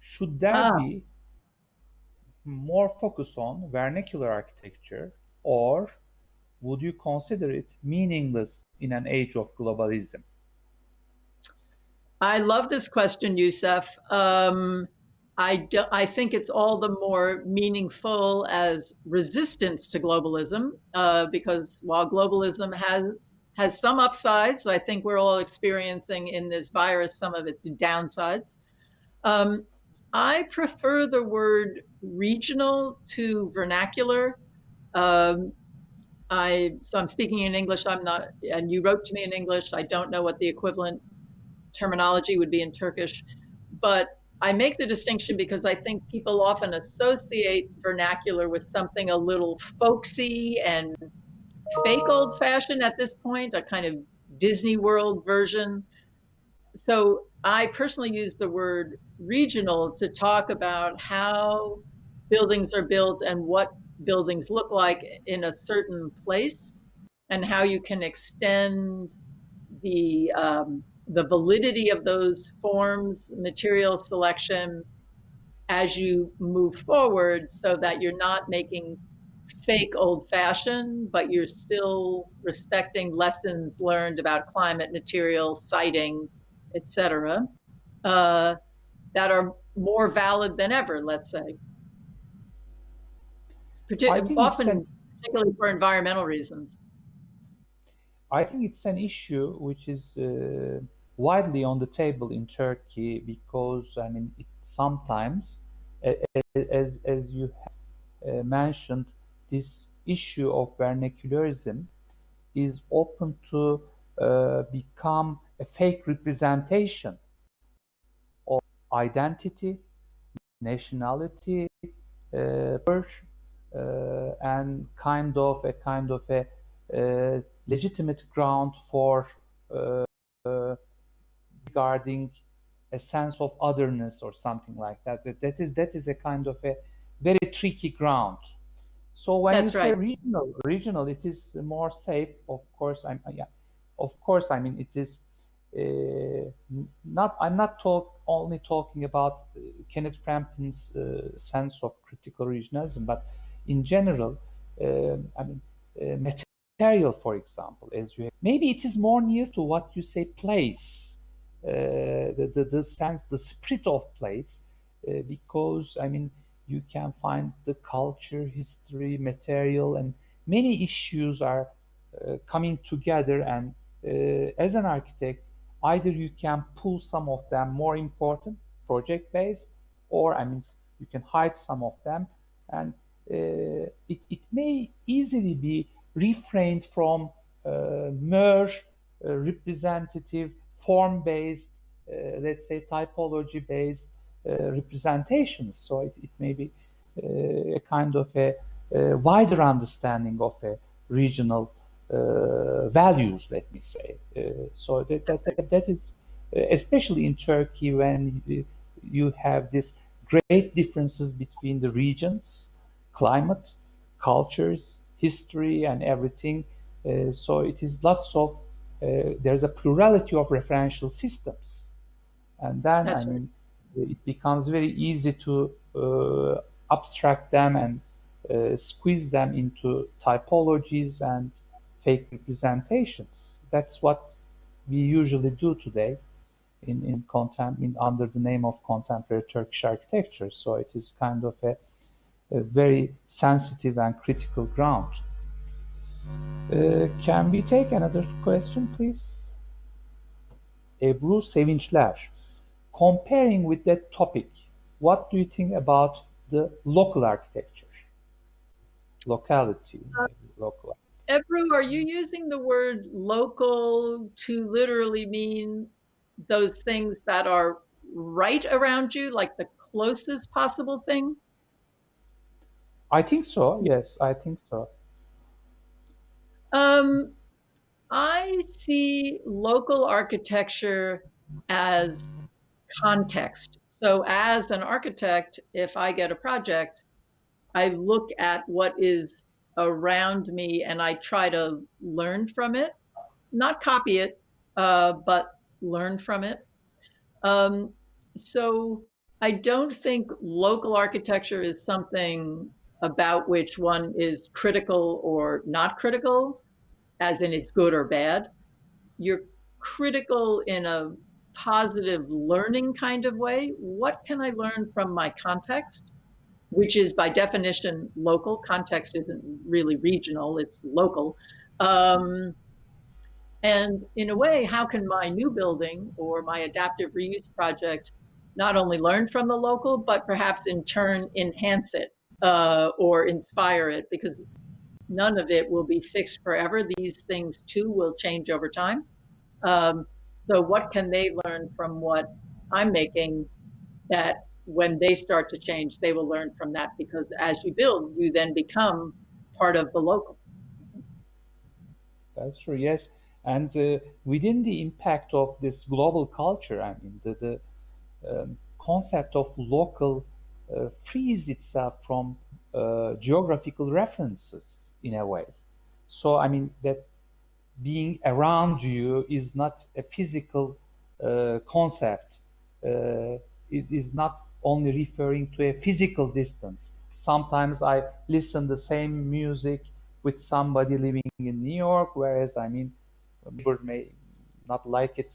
should there be more focus on vernacular architecture, or would you consider it meaningless in an age of globalism? I love this question, Yusuf. I think it's all the more meaningful as resistance to globalism, because while globalism has some upsides, I think we're all experiencing in this virus some of its downsides. I prefer the word regional to vernacular. So I'm speaking in English. I'm not, and you wrote to me in English. I don't know what the equivalent terminology would be in Turkish, but I make the distinction because I think people often associate vernacular with something a little folksy and fake old-fashioned at this point, a kind of Disney World version. So I personally use the word regional to talk about how buildings are built and what buildings look like in a certain place, and how you can extend the validity of those forms, material selection, as you move forward, so that you're not making fake old-fashioned, but you're still respecting lessons learned about climate, material, siting, etc., that are more valid than ever, let's say. Often, particularly for environmental reasons. I think it's an issue which is widely on the table in Turkey, because I mean, it sometimes, as you mentioned, this issue of vernacularism is open to become a fake representation of identity, nationality, and kind of a legitimate ground for regarding a sense of otherness or something like that. That is a kind of a very tricky ground. So when That's you right. say regional, it is more safe. Of course, I mean, it is not. I'm not only talking about Kenneth Frampton's sense of critical regionalism, but in general, I mean, material, for example, as you have, maybe it is more near to what you say place, the sense, the spirit of place, because I mean, you can find the culture, history, material, and many issues are coming together. And as an architect, either you can pull some of them more important, project-based, or I mean, you can hide some of them, and it may easily be refrained from mere representative, form-based, let's say typology-based representations. So it may be a kind of a wider understanding of a regional values, let me say. So that is, especially in Turkey, when you have this great differences between the regions, climate, cultures, history, and everything. So it is lots of, there's a plurality of referential systems. And then, I mean, it becomes very easy to abstract them and squeeze them into typologies and fake representations. That's what we usually do today. under the name of contemporary Turkish architecture. So it is kind of a very sensitive and critical ground. Can we take another question, please? Ebru Sevinçler. Comparing with that topic, what do you think about the local architecture? Locality, local. Ebru, are you using the word local to literally mean those things that are right around you, like the closest possible thing? I think so, yes, I think so. I see local architecture as context. So as an architect, if I get a project, I look at what is around me and I try to learn from it, not copy it, but learn from it. So I don't think local architecture is something about which one is critical or not critical, as in it's good or bad. You're critical in a positive learning kind of way. What can I learn from my context, which is by definition local? Context isn't really regional, it's local. And in a way, how can my new building or my adaptive reuse project not only learn from the local, but perhaps in turn enhance it or inspire it? Because none of it will be fixed forever. These things too will change over time. So what can they learn from what I'm making that when they start to change, they will learn from that? Because as you build, you then become part of the local. That's true, yes. And within the impact of this global culture, I mean, the concept of local frees itself from geographical references in a way. So, I mean, that being around you is not a physical concept, is not only referring to a physical distance. Sometimes I listen the same music with somebody living in New York, whereas, I mean, neighbor may not like it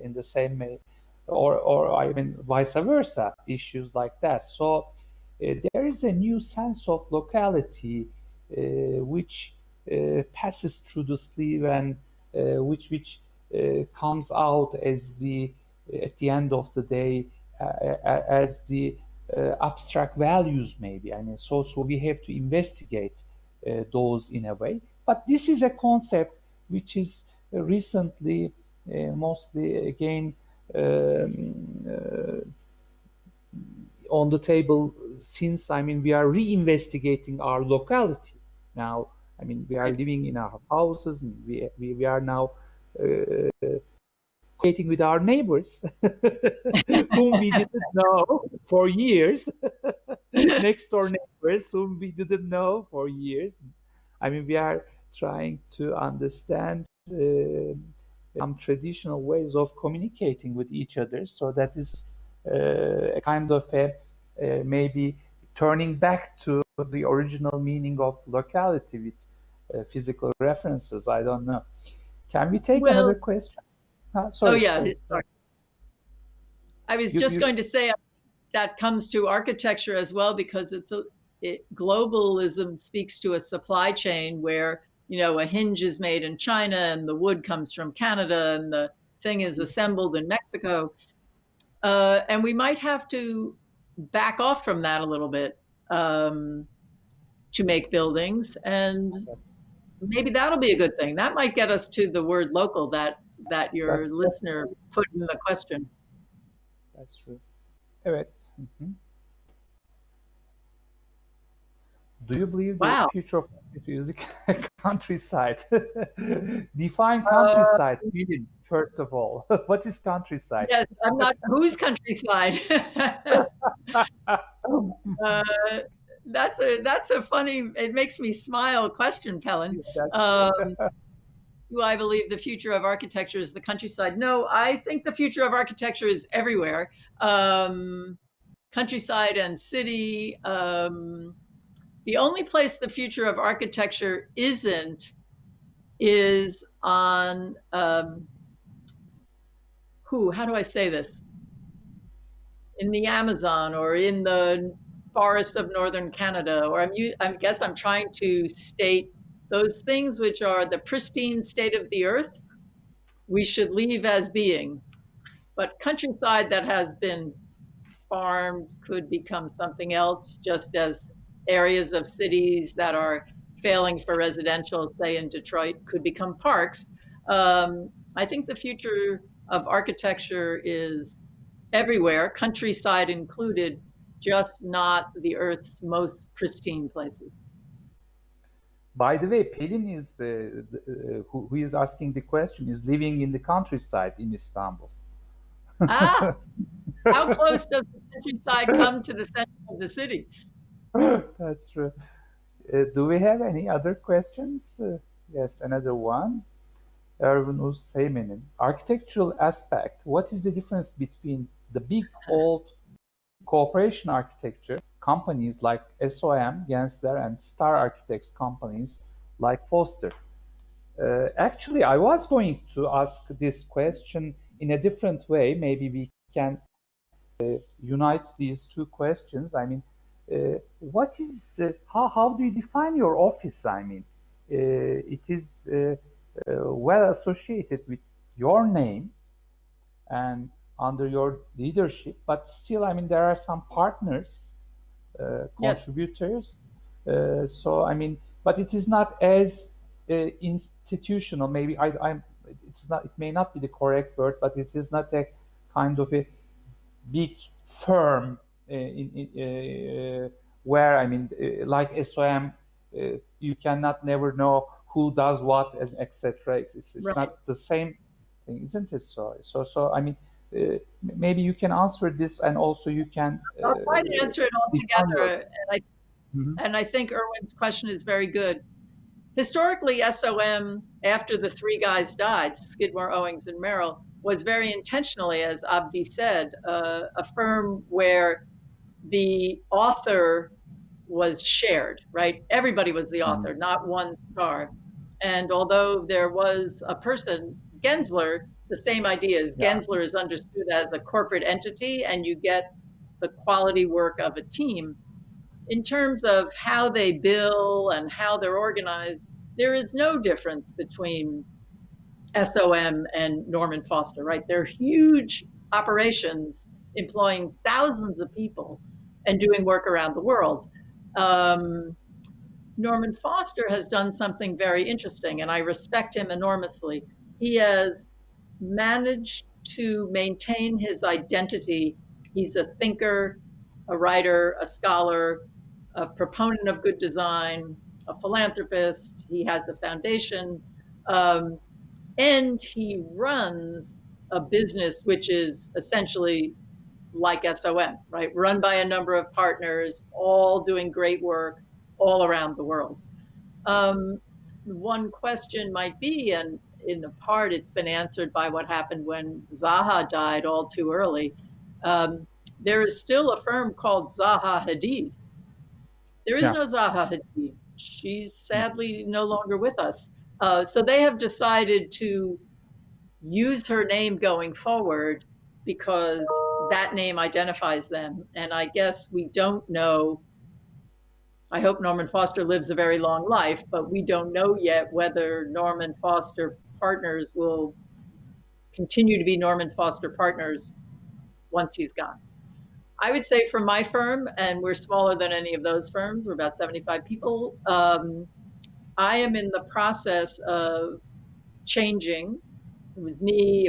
in the same way, or I mean, vice versa, issues like that. So there is a new sense of locality which passes through the sleeve and which comes out as the at the end of the day as the abstract values, maybe. I mean, so we have to investigate those in a way. But this is a concept which is recently mostly again on the table, since, I mean, we are reinvestigating our locality now. I mean, we are living in our houses, and we are now communicating with our neighbors whom we didn't know for years, next door neighbors whom we didn't know for years. I mean, we are trying to understand some traditional ways of communicating with each other. So that is a kind of a maybe turning back to the original meaning of locality with physical references. I don't know. Can we take another question? Sorry. Oh, yeah. Sorry. I was just going to say that comes to architecture as well, because globalism speaks to a supply chain where, you know, a hinge is made in China and the wood comes from Canada and the thing is assembled in Mexico. And we might have to back off from that a little bit to make buildings. And maybe that'll be a good thing. That might get us to the word local that your listener put in the question. That's true. Evet. Do you believe the future of music countryside? Define countryside, first of all. What is countryside? Yes, I'm not. Whose countryside? That's a funny. It makes me smile. Question, Kellen. Do I believe the future of architecture is the countryside? No, I think the future of architecture is everywhere. Countryside and city. The only place the future of architecture isn't is on how do I say this? In the Amazon or in the forests of northern Canada, or I guess I'm trying to state those things which are the pristine state of the earth, we should leave as being. But countryside that has been farmed could become something else, just as areas of cities that are failing for residential, say in Detroit, could become parks. I think the future of architecture is everywhere, countryside included, just not the Earth's most pristine places. By the way, Pelin is who is asking the question is living in the countryside in Istanbul. Ah, how close does the countryside come to the center of the city? That's true. Do we have any other questions? Yes, another one. Erwin Hüseyin'in architectural aspect. What is the difference between the big old cooperation architecture companies like SOM, Gensler, and Star Architects companies like Foster? Actually, I was going to ask this question in a different way. Maybe we can unite these two questions. I mean, what is how do you define your office? I mean, it is well associated with your name and under your leadership, but still, I mean, there are some partners, contributors. Yes. So, I mean, but it is not as institutional. Maybe it's not. It may not be the correct word, but it is not a kind of a big firm where, I mean, like SOM, you cannot never know who does what, and etc. It's right. Not the same thing, isn't it? So I mean, maybe you can answer this, and also you can. I'll try to answer it all together, and I think Erwin's question is very good. Historically, SOM, after the three guys died, Skidmore, Owings, and Merrill, was very intentionally, as Abdi said, a firm where the author was shared, right? Everybody was the author, not one star. And although there was a person, Gensler, the same idea is Gensler is understood as a corporate entity, and you get the quality work of a team. In terms of how they bill and how they're organized, there is no difference between SOM and Norman Foster, right? They're huge operations employing thousands of people and doing work around the world. Norman Foster has done something very interesting, and I respect him enormously. He has managed to maintain his identity. He's a thinker, a writer, a scholar, a proponent of good design, a philanthropist. He has a foundation, and he runs a business which is essentially like SOM, right? Run by a number of partners, all doing great work all around the world. One question might be, and in a part it's been answered by what happened when Zaha died all too early. There is still a firm called Zaha Hadid. There is no Zaha Hadid. She's sadly no longer with us. So they have decided to use her name going forward because that name identifies them. And I guess we don't know. I hope Norman Foster lives a very long life, but we don't know yet whether Norman Foster Partners will continue to be Norman Foster Partners once he's gone. I would say for my firm, and we're smaller than any of those firms, we're about 75 people, I am in the process of changing. It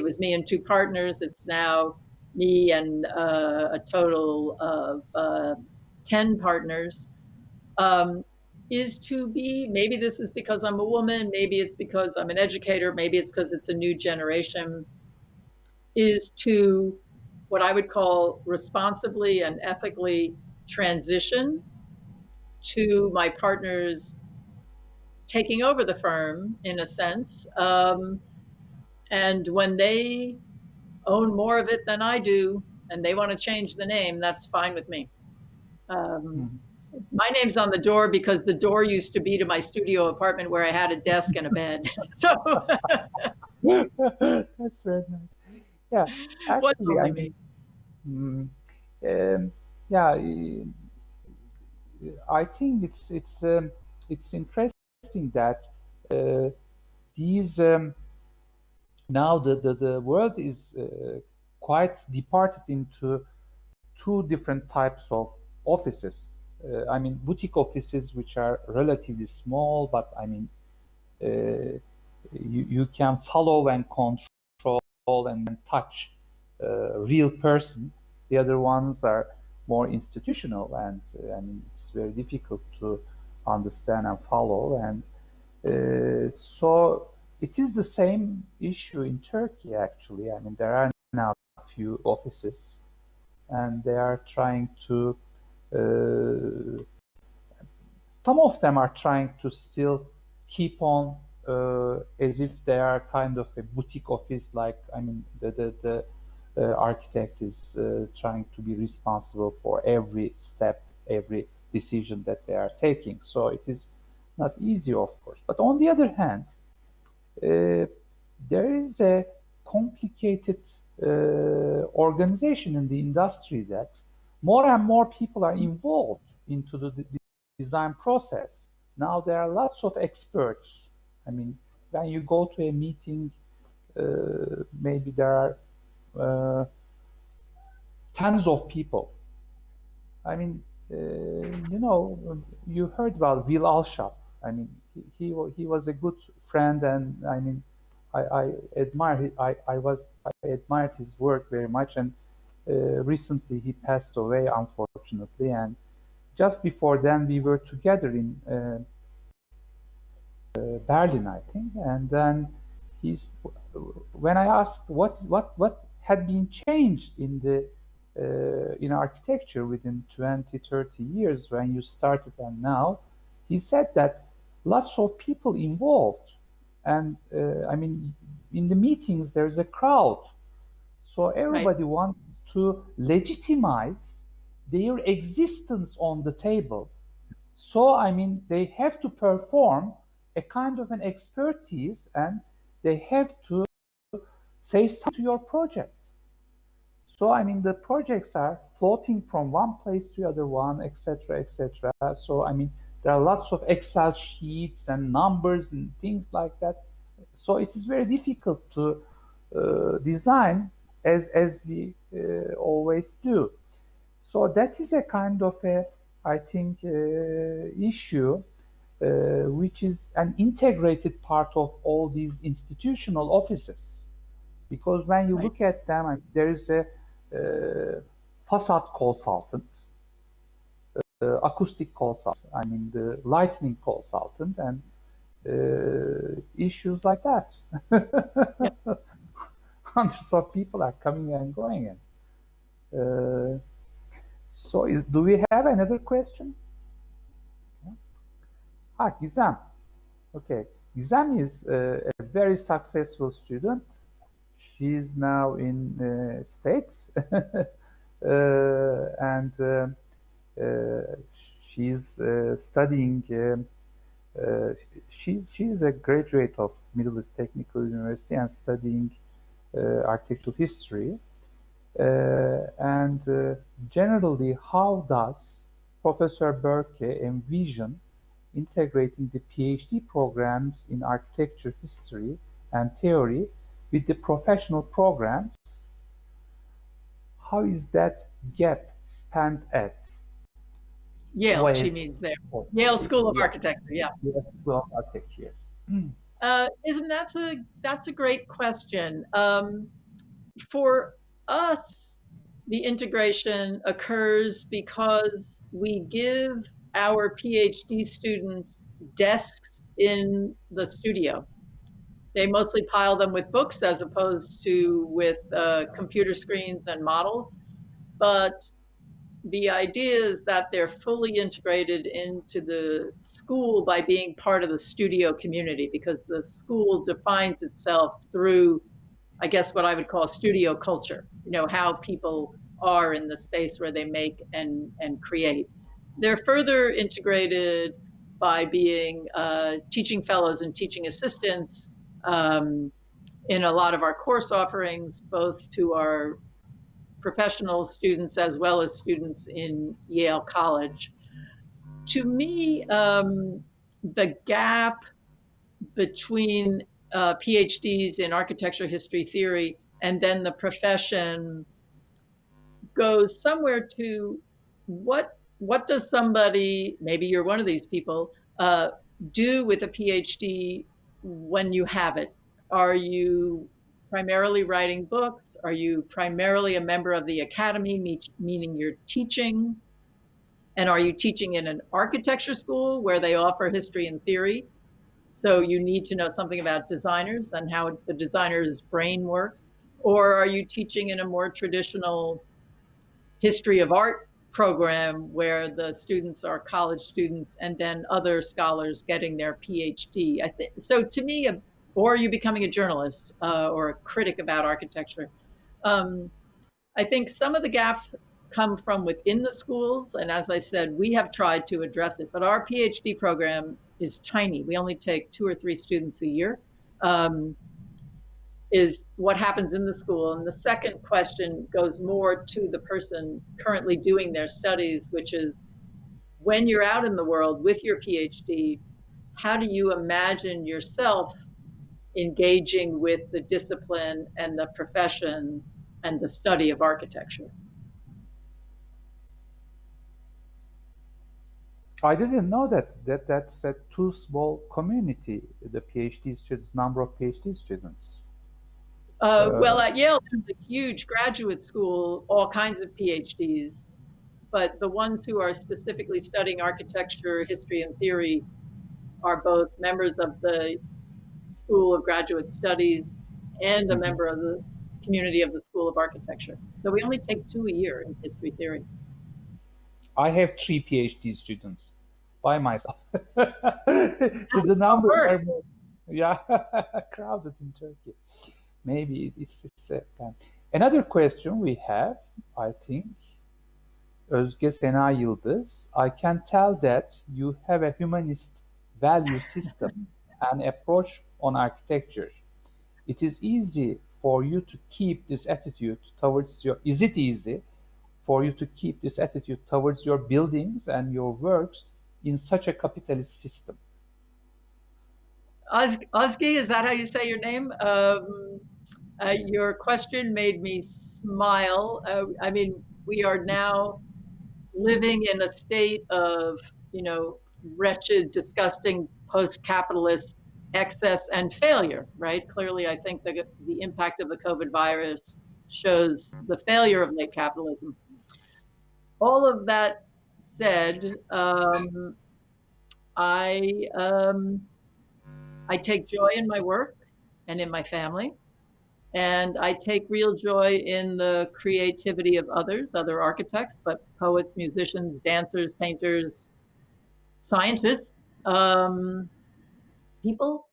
was me and two partners. It's now me and a total of 10 partners. Is to be, maybe this is because I'm a woman, maybe it's because I'm an educator, maybe it's because it's a new generation, is to what I would call responsibly and ethically transition to my partners taking over the firm in a sense. And when they own more of it than I do, and they want to change the name, that's fine with me. My name's on the door because the door used to be to my studio apartment where I had a desk and a bed. So that's very nice. Yeah, What's actually, I only mean, me? mm, yeah, I think it's interesting that uh, these now the world is quite departed into two different types of offices. I mean, boutique offices, which are relatively small, but I mean, you can follow and control and touch a real person. The other ones are more institutional, and I mean, it's very difficult to understand and follow. And so it is the same issue in Turkey, actually. I mean, there are now a few offices, and they are trying to some of them are trying to still keep on as if they are kind of a boutique office. Like, I mean, the architect is trying to be responsible for every step, every decision that they are taking. So it is not easy, of course. But on the other hand, there is a complicated organization in the industry that more and more people are involved into the design process. Now there are lots of experts. I mean, when you go to a meeting, maybe there are tens of people. I mean, you heard about Will Alshap. I mean, he was a good friend, and I mean, I admired his work very much. And recently he passed away, unfortunately. And just before then, we were together in Berlin, I think. And then he's when I asked what had been changed in architecture within 20, 30 years when you started and now, he said that lots of people involved. And I mean, in the meetings, there's a crowd. So everybody wants to legitimize their existence on the table. So, I mean, they have to perform a kind of an expertise, and they have to say something to your project. So, I mean, the projects are floating from one place to the other one, etc., etc. So, I mean, there are lots of Excel sheets and numbers and things like that. So, it is very difficult to design as we always do. So that is a kind of a, I think, issue which is an integrated part of all these institutional offices. Because when you look at them, there is a facade consultant, acoustic consultant, I mean the lighting consultant, and issues like that. Hundreds of people are coming and going. So do we have another question? Gizem. Okay. Gizem is a very successful student. She's now in States. And she's studying, she's a graduate of Middle East Technical University and studying architectural history. And generally, how does Professor Berke envision integrating the PhD programs in architecture history and theory with the professional programs? How is that gap spanned at Yale? OIS? She means there. Yale School of Architecture. Yeah. Yale School of Architecture. Yes. That's a great question. For us, the integration occurs because we give our PhD students desks in the studio. They mostly pile them with books as opposed to with computer screens and models. But the idea is that they're fully integrated into the school by being part of the studio community, because the school defines itself through, I guess, what I would call studio culture, how people are in the space where they make and create. They're further integrated by being teaching fellows and teaching assistants in a lot of our course offerings, both to our professional students as well as students in Yale College. To me, the gap between PhDs in architecture history theory and then the profession goes somewhere to what does somebody, maybe you're one of these people, do with a PhD when you have it? Are you primarily writing books? Are you primarily a member of the academy, meaning you're teaching? And are you teaching in an architecture school where they offer history and theory? So you need to know something about designers and how the designer's brain works. Or are you teaching in a more traditional history of art program where the students are college students and then other scholars getting their PhD? So to me, or are you becoming a journalist or a critic about architecture? I think some of the gaps come from within the schools. And as I said, we have tried to address it, but our PhD program is tiny. We only take 2 or 3 students a year, is what happens in the school. And the second question goes more to the person currently doing their studies, which is when you're out in the world with your PhD, how do you imagine yourself engaging with the discipline and the profession and the study of architecture? I didn't know that's a too small community, the PhD students, number of PhD students. Well, at Yale, there's a huge graduate school, all kinds of PhDs, but the ones who are specifically studying architecture, history, and theory are both members of the School of Graduate Studies and a member of the community of the School of Architecture. So we only take 2 a year in history theory. I have 3 PhD students by myself. The numbers are more, yeah, crowded in Turkey. Maybe it's another question we have, I think. Özge Sena Yıldız, I can tell that you have a humanist value system and approach on architecture. It is easy for you to keep this attitude towards your, is it easy for you to keep this attitude towards your buildings and your works in such a capitalist system? Ozgi, is that how you say your name? Your question made me smile. I mean, we are now living in a state of, wretched, disgusting, post-capitalist excess and failure, right? Clearly, I think the impact of the COVID virus shows the failure of late capitalism. All of that said, I take joy in my work and in my family. And I take real joy in the creativity of others, other architects, but poets, musicians, dancers, painters, scientists, people.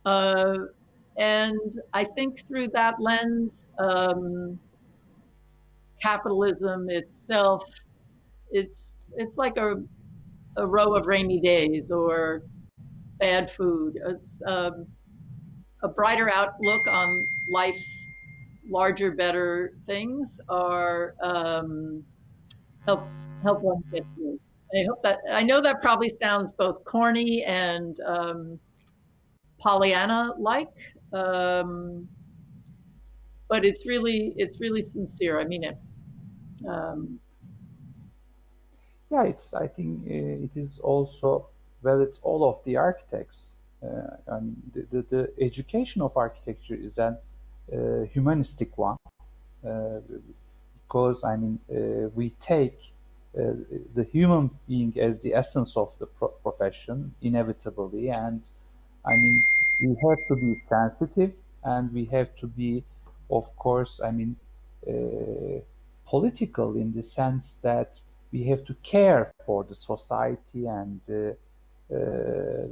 And I think through that lens, capitalism itself, it's like a row of rainy days or bad food. It's a brighter outlook on life's larger, better things are help one get through. I know that probably sounds both corny and Pollyanna-like, but it's really sincere. I mean it. Yeah, I think it is also valid all of the architects. And the education of architecture is an humanistic one, because I mean we take the human being as the essence of the profession inevitably, and I mean we have to be sensitive and we have to be, of course, I mean political in the sense that we have to care for the society and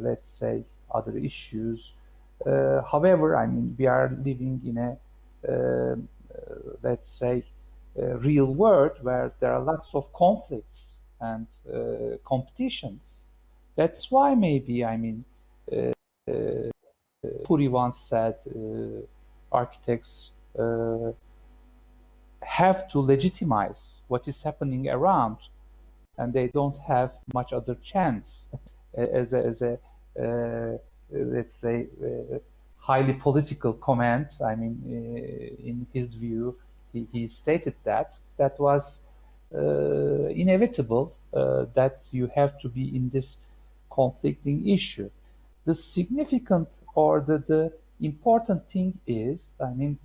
let's say other issues. However, I mean, we are living in a, let's say, a real world where there are lots of conflicts and competitions. That's why maybe, I mean, Puri once said, architects have to legitimize what is happening around, and they don't have much other chance as a let's say highly political comment. I mean, in his view, he stated that was inevitable, that you have to be in this conflicting issue. The significant or the important thing is, I mean,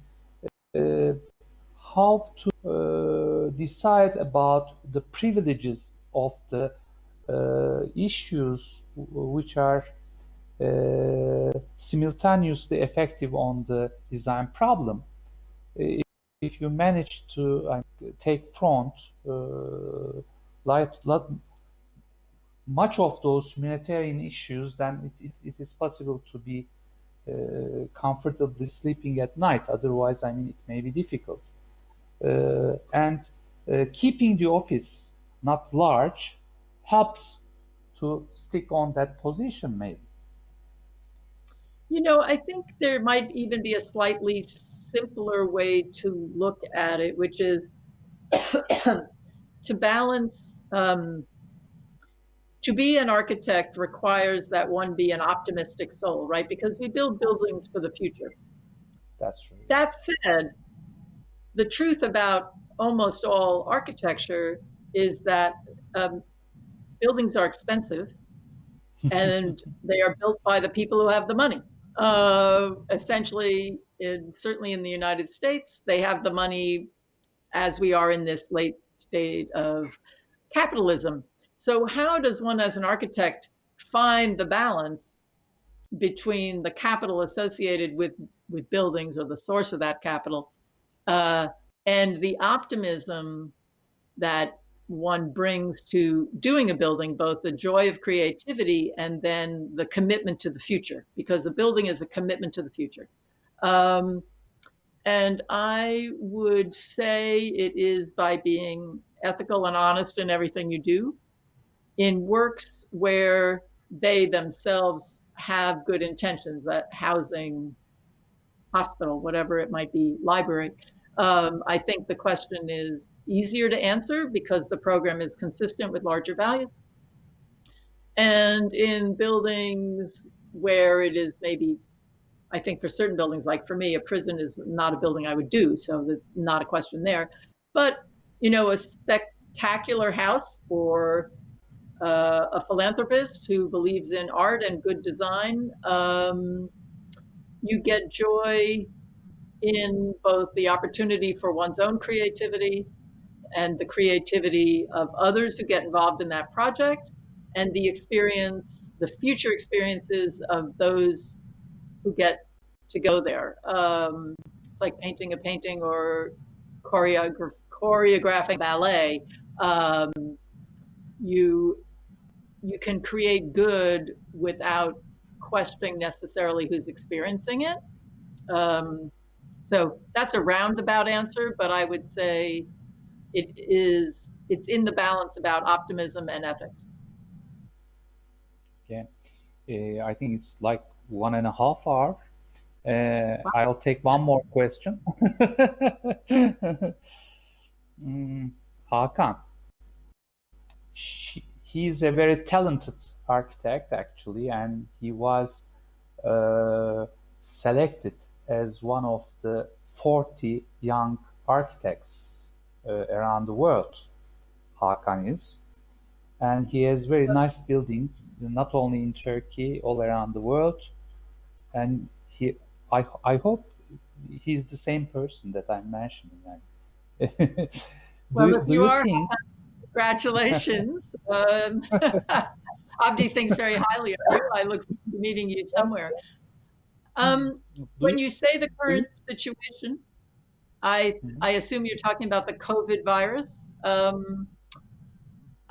how to decide about the privileges of the issues which are simultaneously effective on the design problem. If you manage to take front much of those humanitarian issues, then it is possible to be comfortably sleeping at night. Otherwise, I mean, it may be difficult. And keeping the office not large helps to stick on that position, maybe. You know, I think there might even be a slightly simpler way to look at it, which is to balance. To be an architect requires that one be an optimistic soul, right? Because we build buildings for the future. That's true. That said, the truth about almost all architecture is that buildings are expensive and they are built by the people who have the money. Essentially, certainly in the United States, they have the money as we are in this late state of capitalism. So how does one as an architect find the balance between the capital associated with buildings, or the source of that capital, and the optimism that one brings to doing a building, both the joy of creativity and then the commitment to the future, because a building is a commitment to the future. And I would say it is by being ethical and honest in everything you do, in works where they themselves have good intentions, that housing, hospital, whatever it might be, library. I think the question is easier to answer because the program is consistent with larger values. And in buildings where it is maybe, I think for certain buildings, like for me, a prison is not a building I would do, so there's not a question there. But, you know, a spectacular house for a philanthropist who believes in art and good design, you get joy in both the opportunity for one's own creativity and the creativity of others who get involved in that project, and the experience, the future experiences of those who get to go there. It's like painting a painting or choreographing ballet. You can create good without questioning necessarily who's experiencing it. So that's a roundabout answer, but I would say it's in the balance about optimism and ethics. Okay. I think it's like 1.5 hours. I'll take one more question. Hakan. He's a very talented architect, actually, and he was selected as one of the 40 young architects around the world. Hakan is. And he has very nice buildings, not only in Turkey, all around the world. And I hope he's the same person that I'm mentioning. Well, if you are, congratulations. Abdi thinks very highly of you. I look forward to meeting you somewhere. When you say the current situation, I assume you're talking about the COVID virus.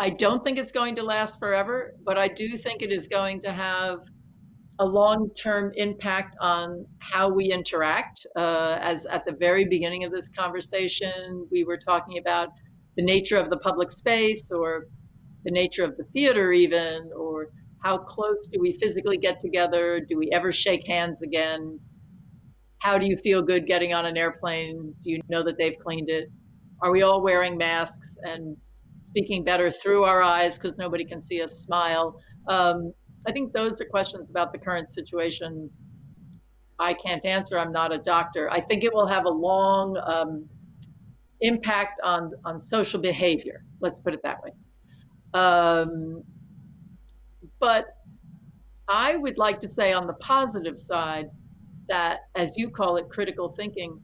I don't think it's going to last forever, but I do think it is going to have a long-term impact on how we interact. As at the very beginning of this conversation, we were talking about the nature of the public space, or the nature of the theater even, or how close do we physically get together? Do we ever shake hands again? how do you feel good getting on an airplane? Do you know that they've cleaned it? Are we all wearing masks and speaking better through our eyes because nobody can see us smile? I think those are questions about the current situation I can't answer. I'm not a doctor. I think it will have a long impact on social behavior. Let's put it that way. But I would like to say on the positive side that, as you call it, critical thinking,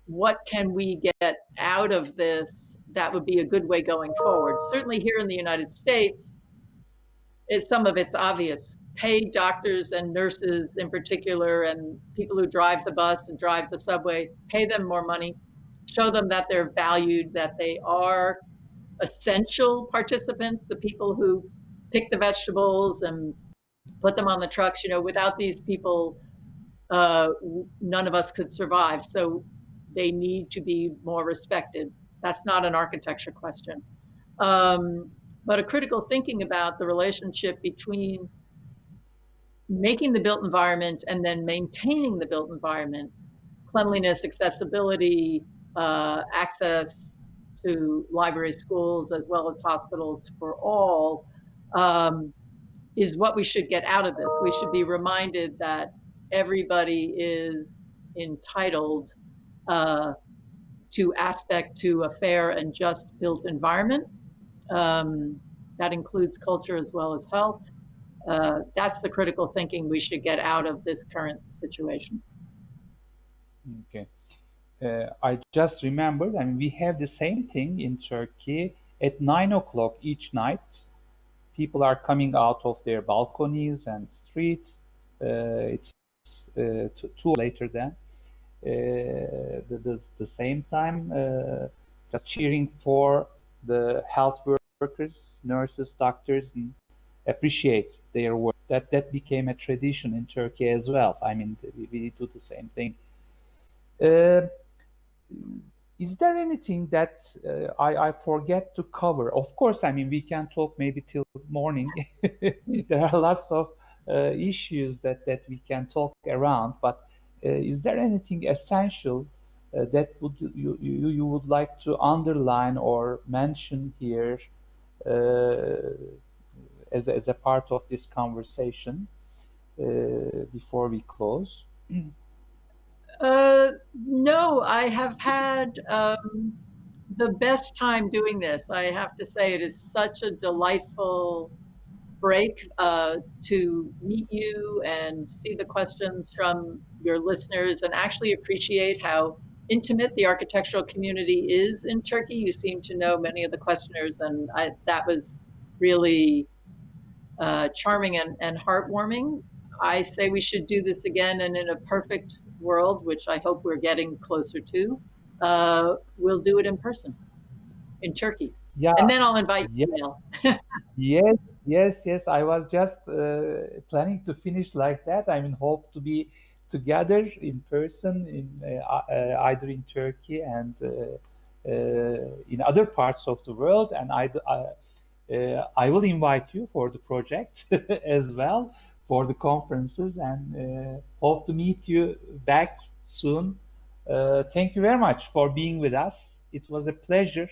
what can we get out of this that would be a good way going forward? Certainly here in the United States, some of it's obvious. Pay doctors and nurses in particular, and people who drive the bus and drive the subway, pay them more money, show them that they're valued, that they are essential participants, the people who pick the vegetables and put them on the trucks. Without these people, none of us could survive. So they need to be more respected. That's not an architecture question. But a critical thinking about the relationship between making the built environment and then maintaining the built environment, cleanliness, accessibility, access to libraries, schools, as well as hospitals for all, is what we should get out of this. We should be reminded that everybody is entitled to a fair and just built environment. That includes culture as well as health. That's the critical thinking we should get out of this current situation. Okay. I just remembered, we have the same thing in Turkey at 9 o'clock each night. People are coming out of their balconies and street. It's 2 later than the same time, just cheering for the health workers, nurses, doctors, and appreciate their work. That became a tradition in Turkey as well. We do the same thing. Is there anything that I forget to cover? Of course, we can talk maybe till morning. There are lots of issues that we can talk around, but is there anything essential that you would like to underline or mention here as a part of this conversation before we close? No, I have had the best time doing this. I have to say it is such a delightful break to meet you and see the questions from your listeners and actually appreciate how intimate the architectural community is in Turkey. You seem to know many of the questioners, and that was really charming and heartwarming. I say we should do this again, and in a perfect world, which I hope we're getting closer to, we'll do it in person in Turkey. Yeah. And then I'll invite you. Yes. I was just planning to finish like that. Hope to be together in person in either in Turkey and in other parts of the world. And I will invite you for the project as well, for the conferences, and hope to meet you back soon. Thank you very much for being with us. It was a pleasure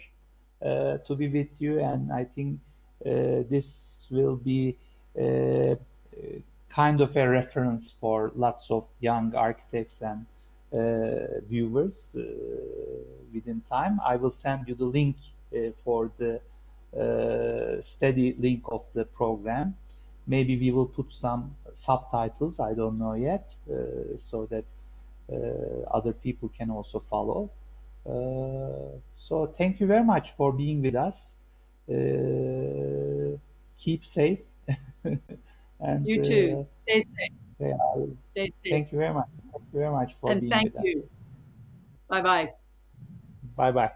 to be with you, and I think this will be kind of a reference for lots of young architects and viewers within time. I will send you the link for the steady link of the program. Maybe we will put some subtitles, I don't know yet, so that other people can also follow. So thank you very much for being with us. Keep safe. And you too. Stay safe. Yeah, Stay safe. Thank you very much. Thank you very much for being with us. And thank you. Bye-bye. Bye-bye.